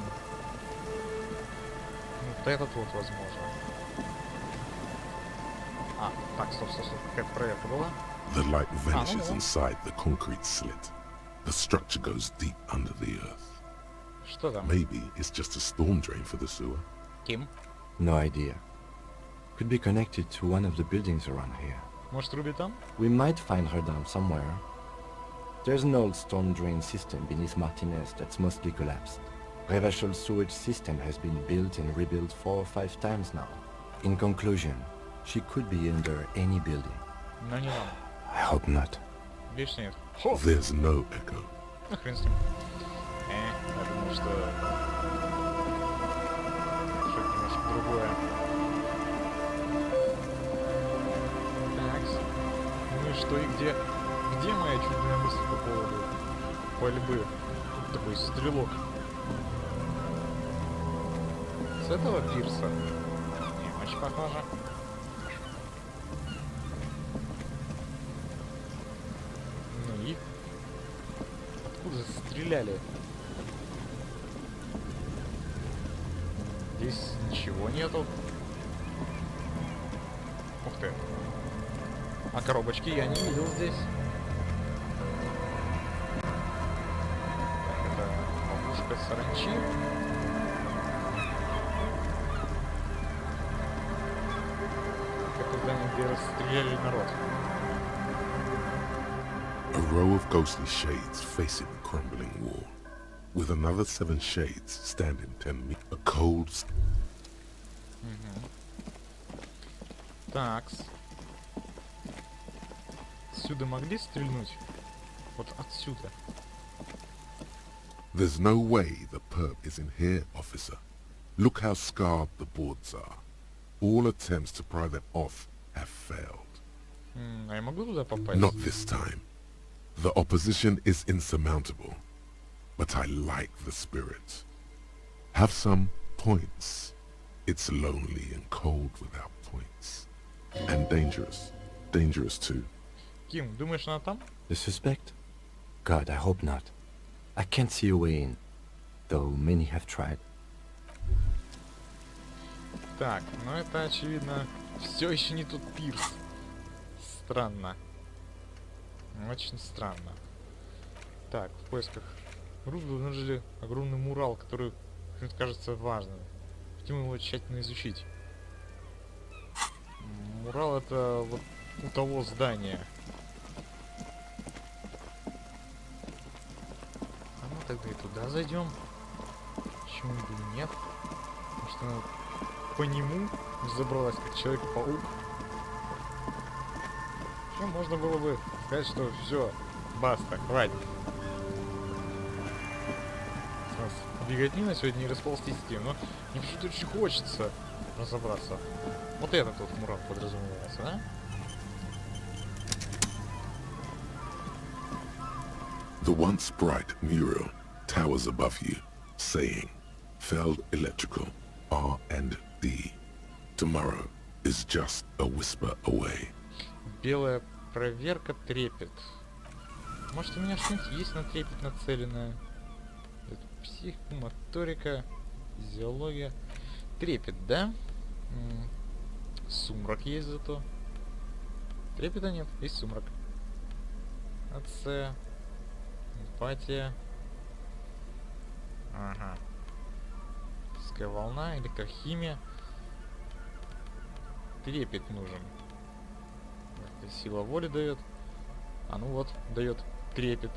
Вот этот вот, возможно. Так, стоп, какая-то проверка была. The light vanishes inside the concrete slit. The structure goes deep under the earth. Что там? Maybe it's just a storm drain for the sewer. Ким? No idea. Could be connected to one of the buildings around here. Может, Руби там? We might find her down somewhere. There's an old storm drain system beneath Martinez that's mostly collapsed. Revachol sewage system has been built and rebuilt 4 or 5 times now. In conclusion, she could be under any building. Но не нам. I hope not. Видишь, нет. Хо! There's no echo. Ну, хрен с ним. Я думаю, что... Что-то немножко другое. Так. Ну и что, и где? Где моя чудная мысль по поводу пальбы? Тут такой стрелок. С этого пирса? Не, очень похоже. Ну и? Откуда стреляли? Здесь ничего нету. Ух ты. А коробочки я не видел здесь. Так, это ловушка саранчи. Это здание, где расстреляли народ. A row of ghostly shades facing the crumbling wall, with another 7 shades standing 10 meters. A cold... Такс. Отсюда могли стрельнуть? Вот отсюда. There's no way the perp is in here, officer. Look how scarred the boards are. All attempts to pry them off have failed. А я могу туда попасть? Not this time. The opposition is insurmountable, but I like the spirit. Have some points. It's lonely and cold without points. And dangerous. Dangerous too. Ким, думаешь, она там? The suspect? God, I hope not. I can't see a way in, though many have tried. Так, ну это очевидно все еще не тот пирс. Странно. Очень странно. Так, в поисках рук вы обнаружили огромный мурал, который кажется важным. Хотим его тщательно изучить. Мурал это вот у того здания. А ну тогда и туда зайдем. Почему бы и нет? Потому что она по нему забралась как Человек-паук. Еще можно было бы сказать, что все, баста, хватит. У нас беготнина сегодня и расползтись с тем, но мне почему-то очень хочется разобраться. Вот этот вот мурал подразумевается, да? The once bright mural towers above you, saying, Feld Electrical, R&D. Tomorrow is just a whisper away. Белая проверка, трепет. Может, у меня что-нибудь есть на трепет нацеленное? Это психомоторика, физиология. Трепет, да? Сумрак есть зато. Трепета нет, есть сумрак. АЦ. Эмпатия. Ага. Физическая волна, электрохимия. Трепет нужен. Это сила воли дает. А ну вот, дает трепет.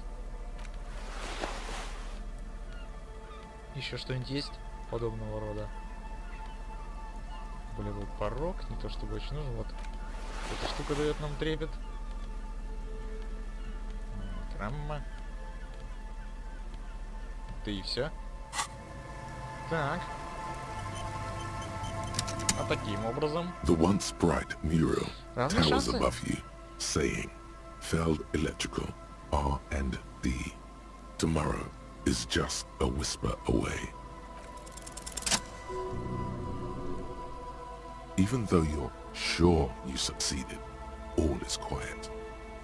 Еще что-нибудь есть подобного рода? Болевой порог, не то чтобы очень нужен. Вот эта штука дает нам трепет. Травма. Да и все. Так. А таким образом. The once bright mural Равные towers шансы. above you, saying, Feld Electrical, R&D. Tomorrow is just a whisper away. Even though you're sure you succeeded, all is quiet.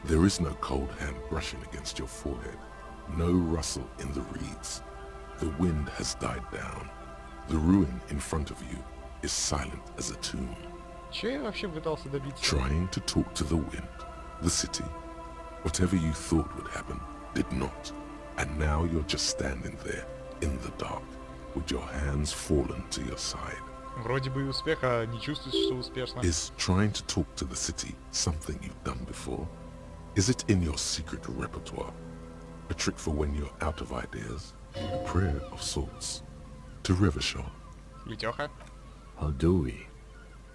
There is no cold hand brushing against your forehead, no rustle in the reeds. The wind has died down. The ruin in front of you is silent as a tomb. Че я вообще пытался добиться? Trying to talk to the wind, the city. Whatever you thought would happen did not. And now you're just standing there in the dark with your hands fallen to your side. Вроде бы и успех, а не чувствуешь, что успешно. Is trying to talk to the city something you've done before? Is it in your secret repertoire? A trick for when you're out of ideas? A prayer of sorts? To Rivershaw? Летеха. How do we?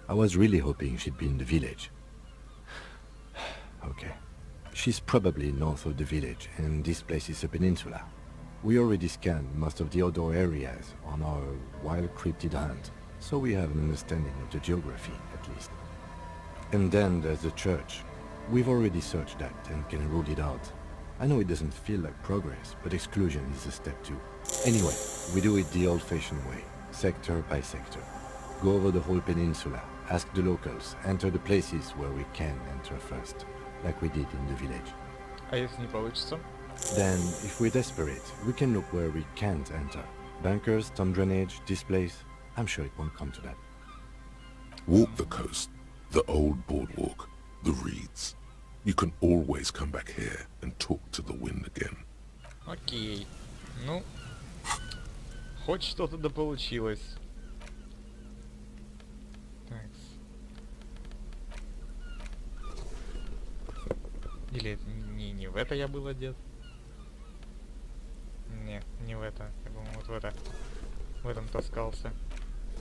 I was really hoping she'd be in the village. Okay. She's probably north of the village, and this place is a peninsula. We already scanned most of the outdoor areas on our wild cryptid hunt, so we have an understanding of the geography, at least. And then there's the church. We've already searched that and can rule it out. I know it doesn't feel like progress, but exclusion is a step too. Anyway, we do it the old-fashioned way, sector by sector. Go over the whole peninsula, ask the locals, enter the places where we can enter first, like we did in the village. А если не получится? Then, if we're desperate, we can look where we can't enter. Bunkers, storm drainage, this place. I'm sure it won't come to that. Walk the coast, the old boardwalk, the reeds. You can always come back here and talk to the wind again. Окей. Ну, хоть что-то да получилось. Такс. Или это не в это я был одет? Не, не в это. Я, по-моему, вот в это. В этом таскался.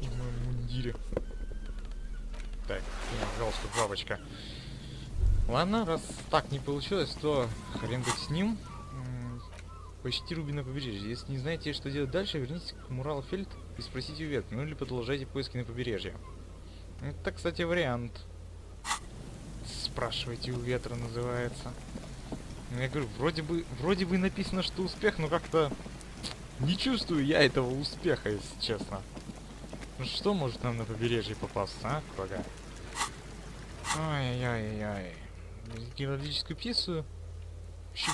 И в моем мундире. Так, галстук, бабочка. Ладно, раз так не получилось, то хрен быть с ним. Почти Рубина побережье. Если не знаете, что делать дальше, вернитесь к Муралфельд и спросите у ветра, ну или продолжайте поиски на побережье. Это, кстати, вариант. Спрашивайте у ветра называется. Я говорю, вроде бы написано, что успех, но как-то не чувствую я этого успеха, если честно. Ну что может нам на побережье попасться, а, курага? Ай-яй-яй-яй. Геологическую пьесу? Вообще,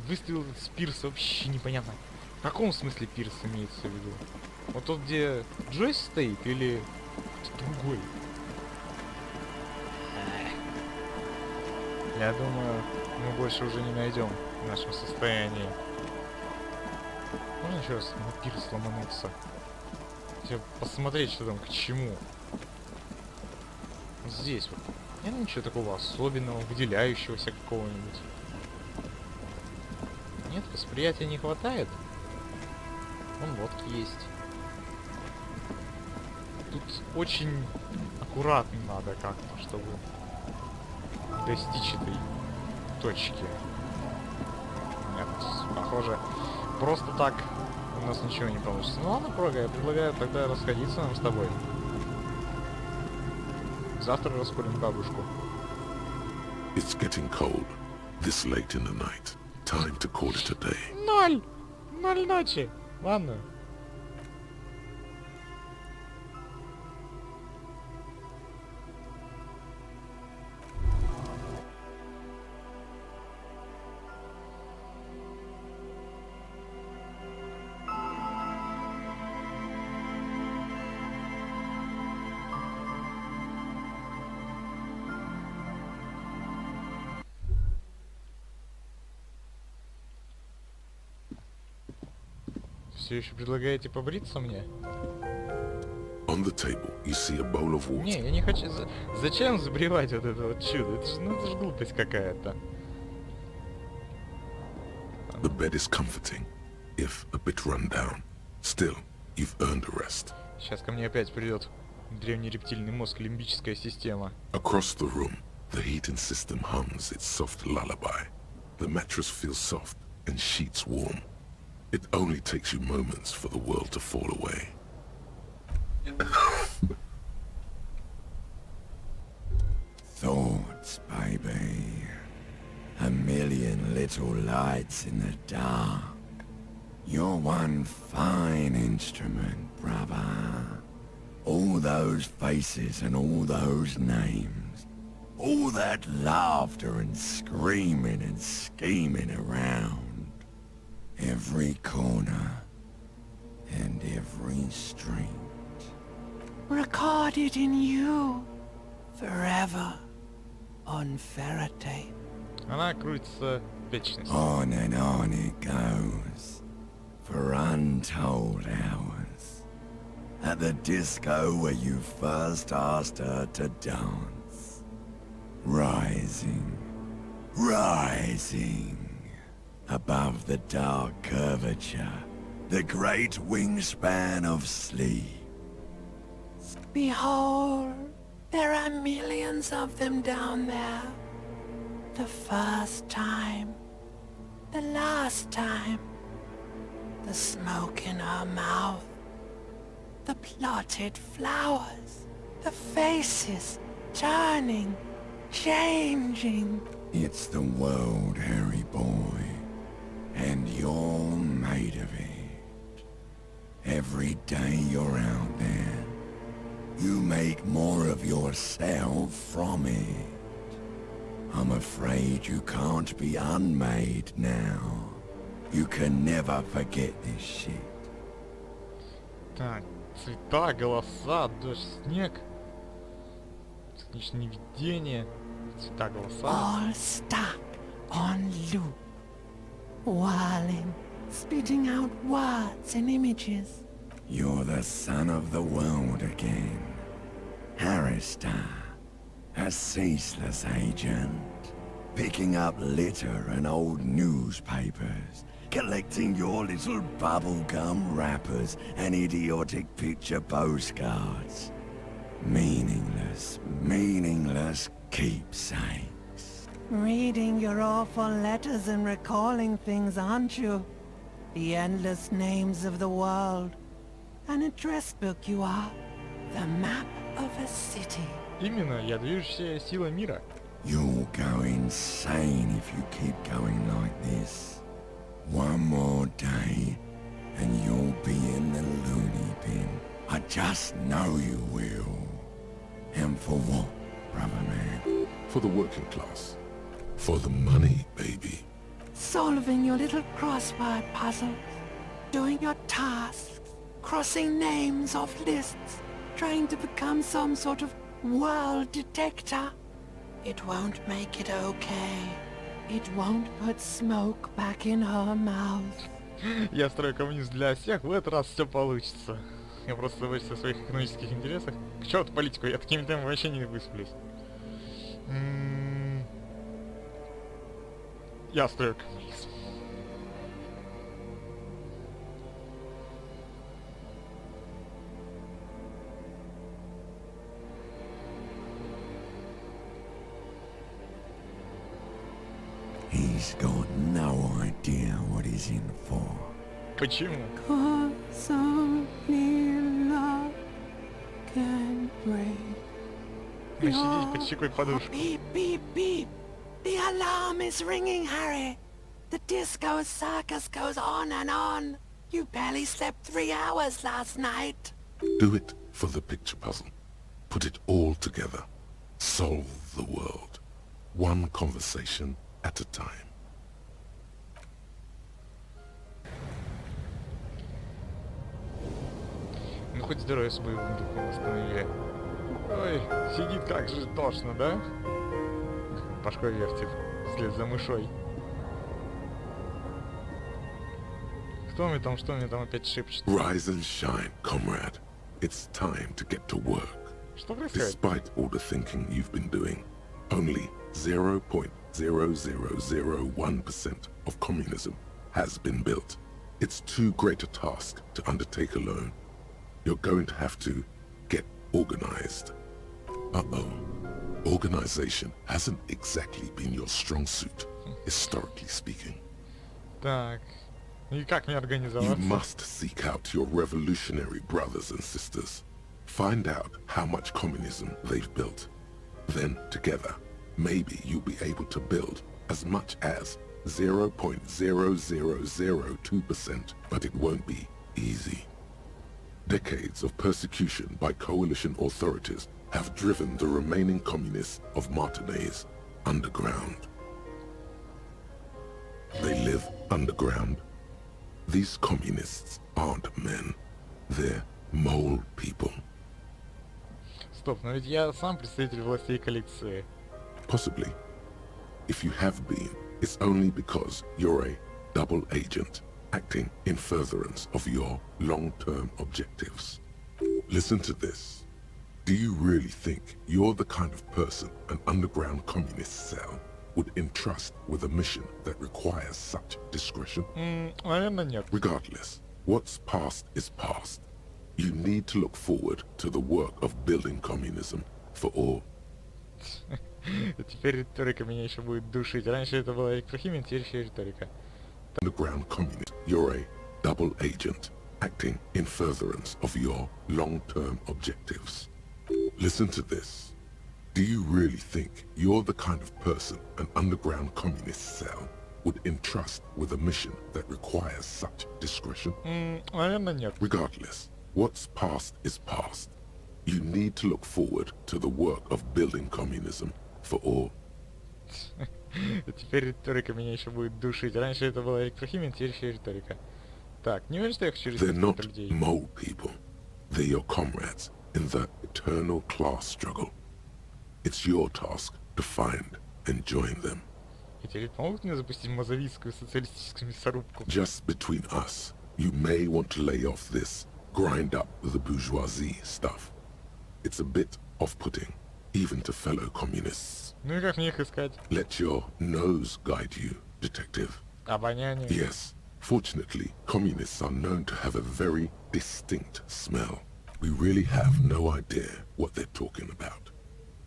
выстрел с пирса вообще непонятно. В каком смысле пирс имеется в виду? Вот тот, где Джойс стоит, или другой? Я думаю, мы больше уже не найдем в нашем состоянии. Можно еще раз на пирс ломануться? Хотя бы посмотреть, что там к чему. Здесь вот. Нет ничего такого особенного, выделяющегося какого-нибудь. Нет, восприятия не хватает. Вон лодки есть. Тут очень аккуратно надо как-то, чтобы достичь этой точки. Нет, похоже, просто так у нас ничего не получится. Ну ладно, Прога, я предлагаю тогда расходиться нам с тобой. Завтра раскурим бабушку. It's getting cold, this late in the night. Time to call it a day. 0 ночи. Ладно. Все еще предлагаете побриться мне? On the table, you see a bowl of water. Не, я не хочу... Зачем забревать вот это вот чудо? Это ж глупость какая-то. The bed is comforting, if a bit run down. Still, you've earned a rest. Сейчас ко мне опять придет древний рептильный мозг, лимбическая система. Across the room, the heating system hums its soft lullaby. The mattress feels soft and sheets warm. It only takes you moments for the world to fall away. Thoughts, baby. A million little lights in the dark. You're one fine instrument, brother. All those faces and all those names. All that laughter and screaming and scheming around. Every corner and every street. Recorded in you forever on ferrotape. Она крутится вечность. On and on it goes for untold hours. At the disco where you first asked her to dance. Rising, rising. Above the dark curvature, the great wingspan of sleep. Behold, there are millions of them down there. The first time, the last time. The smoke in her mouth, the plotted flowers, the faces turning, changing. It's the world, Harry boy. And you're made of it. Every day you're out there, you make more of yourself from it. I'm afraid you can't be unmade now. You can never forget this shit. Так, цвета, голоса, дождь, снег. Солнечные видения, цвета, голоса. All stuck on loop. Whirling, spitting out words and images. You're the son of the world again. Harrister, a ceaseless agent. Picking up litter and old newspapers. Collecting your little bubblegum wrappers and idiotic picture postcards. Meaningless, meaningless keepsakes. Reading your awful letters and recalling things, aren't you? The endless names of the world. An address book you are. The map of a city. Именно, я движущая сила мира. You'll go insane if you keep going like this. One more day, and you'll be in the loony bin. I just know you will. And for what, brother man? For the working class. For the money, baby. Solving your little crossword puzzles, doing your tasks, crossing names off lists, trying to become some sort of world detector. It won't make it okay. It won't put smoke back in her mouth. Я строю коммунизм для всех, в этот раз все получится. Я просто заботюсь о своих экономических интересах. К черту политику, я такими темпами вообще не высплюсь. Я строю коммунизм. He's got no idea what he's in for. Почему? Cause only love can break. Мы сидеть под щекой подушку. Beep, beep, beep. The alarm is ringing, Harry. The disco circus goes on and on. You barely slept 3 hours last night. Do it for the picture puzzle. Put it all together. Solve the world. One conversation at a time. Ну хоть здоровье с боевым духом восстановили. Ой, сидит как же тошно, да? Башкой вертит, вслед за мышой. Кто мне там, что мне там опять шепчет? Rise and shine, comrade. It's time to get to work. Что происходит? Despite all the thinking you've been doing, only 0.0001% of communism has been built. It's too great a task to undertake alone. You're going to have to get organized. Uh-oh. Organization hasn't exactly been your strong suit, historically speaking. Так, и как мне You организоваться? must seek out your revolutionary brothers and sisters. Find out how much communism they've built. Then, together, maybe you'll be able to build as much as 0.0002%, but it won't be easy. Decades of persecution by coalition authorities have driven the remaining communists of Martinaise underground. They live underground. These communists aren't men. They're mole people. Стоп, но ведь я сам представитель властей коалиции. Possibly. If you have been, it's only because you're a double agent acting in furtherance of your long-term objectives. Listen to this. Do you really think you're the kind of person an underground communist cell would entrust with a mission that requires such discretion? Наверное, нет. Regardless, what's past is past. You need to look forward to the work of building communism for all. Теперь риторика меня еще будет душить. Раньше это была электрохимия, теперь еще риторика. Underground communist, you're a double agent acting in furtherance of your long-term objectives. Listen to this. Do you really think you're the kind of person an underground communist cell would entrust with a mission that requires such discretion? Наверное, нет. Regardless, what's past is past. You need to look forward to the work of building communism for all. Теперь риторика меня еще будет душить. Раньше это была электрохимия, теперь еще риторика. Так, не уверен, что я хочу They're рисковать not людей. mole people. They're your comrades in the eternal class struggle. It's your task to find and join them. И теперь помогут мне запустить мазовицкую социалистическую мясорубку? Just between us, you may want to lay off this grind up the bourgeoisie stuff. It's a bit off-putting, even to fellow communists. Ну и как мне их искать? Let your nose guide you, detective. Обоняние. Yes, fortunately, communists are known to have a very distinct smell. We really have no idea what they're talking about.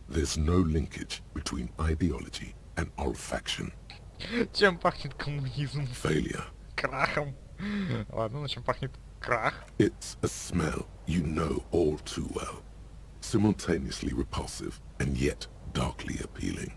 There's no linkage between ideology and olfaction. Чем пахнет коммунизм? Failure. Крахом. Ладно, ну чем пахнет крах? It's a smell you know all too well. Simultaneously repulsive and yet darkly appealing.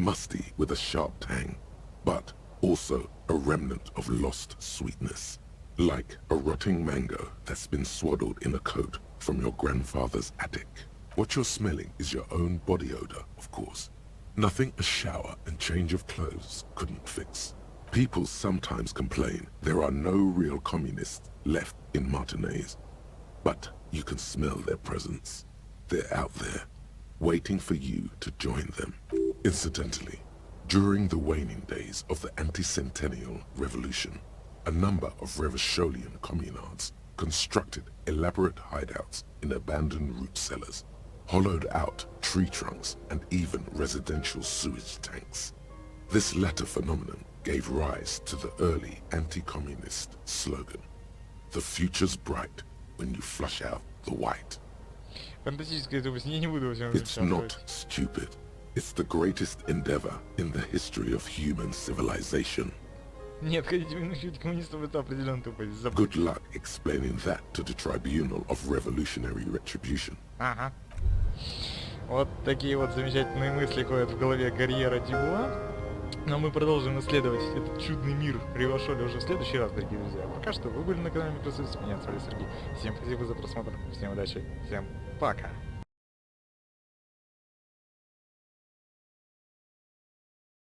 musty with a sharp tang, but also a remnant of lost sweetness, like a rotting mango that's been swaddled in a coat from your grandfather's attic. What you're smelling is your own body odor, of course. Nothing a shower and change of clothes couldn't fix. People sometimes complain there are no real communists left in Martinaise, but you can smell their presence. They're out there, waiting for you to join them. Incidentally, during the waning days of the anti-centennial revolution, a number of Revacholian communards constructed elaborate hideouts in abandoned root cellars, hollowed out tree trunks, and even residential sewage tanks. This latter phenomenon gave rise to the early anti-communist slogan, "The future's bright when you flush out the white." Фантастическая тупость, я не буду во всем It's not stupid. It's the greatest endeavor in the history of human civilization. Нет, хотите выносить коммунистов, это определенно тупость. Good luck explaining that to the Tribunal of Revolutionary Retribution. Ага. Вот такие вот замечательные мысли ходят в голове Гарьера Дюбуа. Но мы продолжим исследовать этот чудный мир Ревашоли уже в следующий раз, дорогие друзья. Пока что вы были на канале Микросвет, меня зовут Сергей. Всем спасибо за просмотр, всем удачи, всем пока.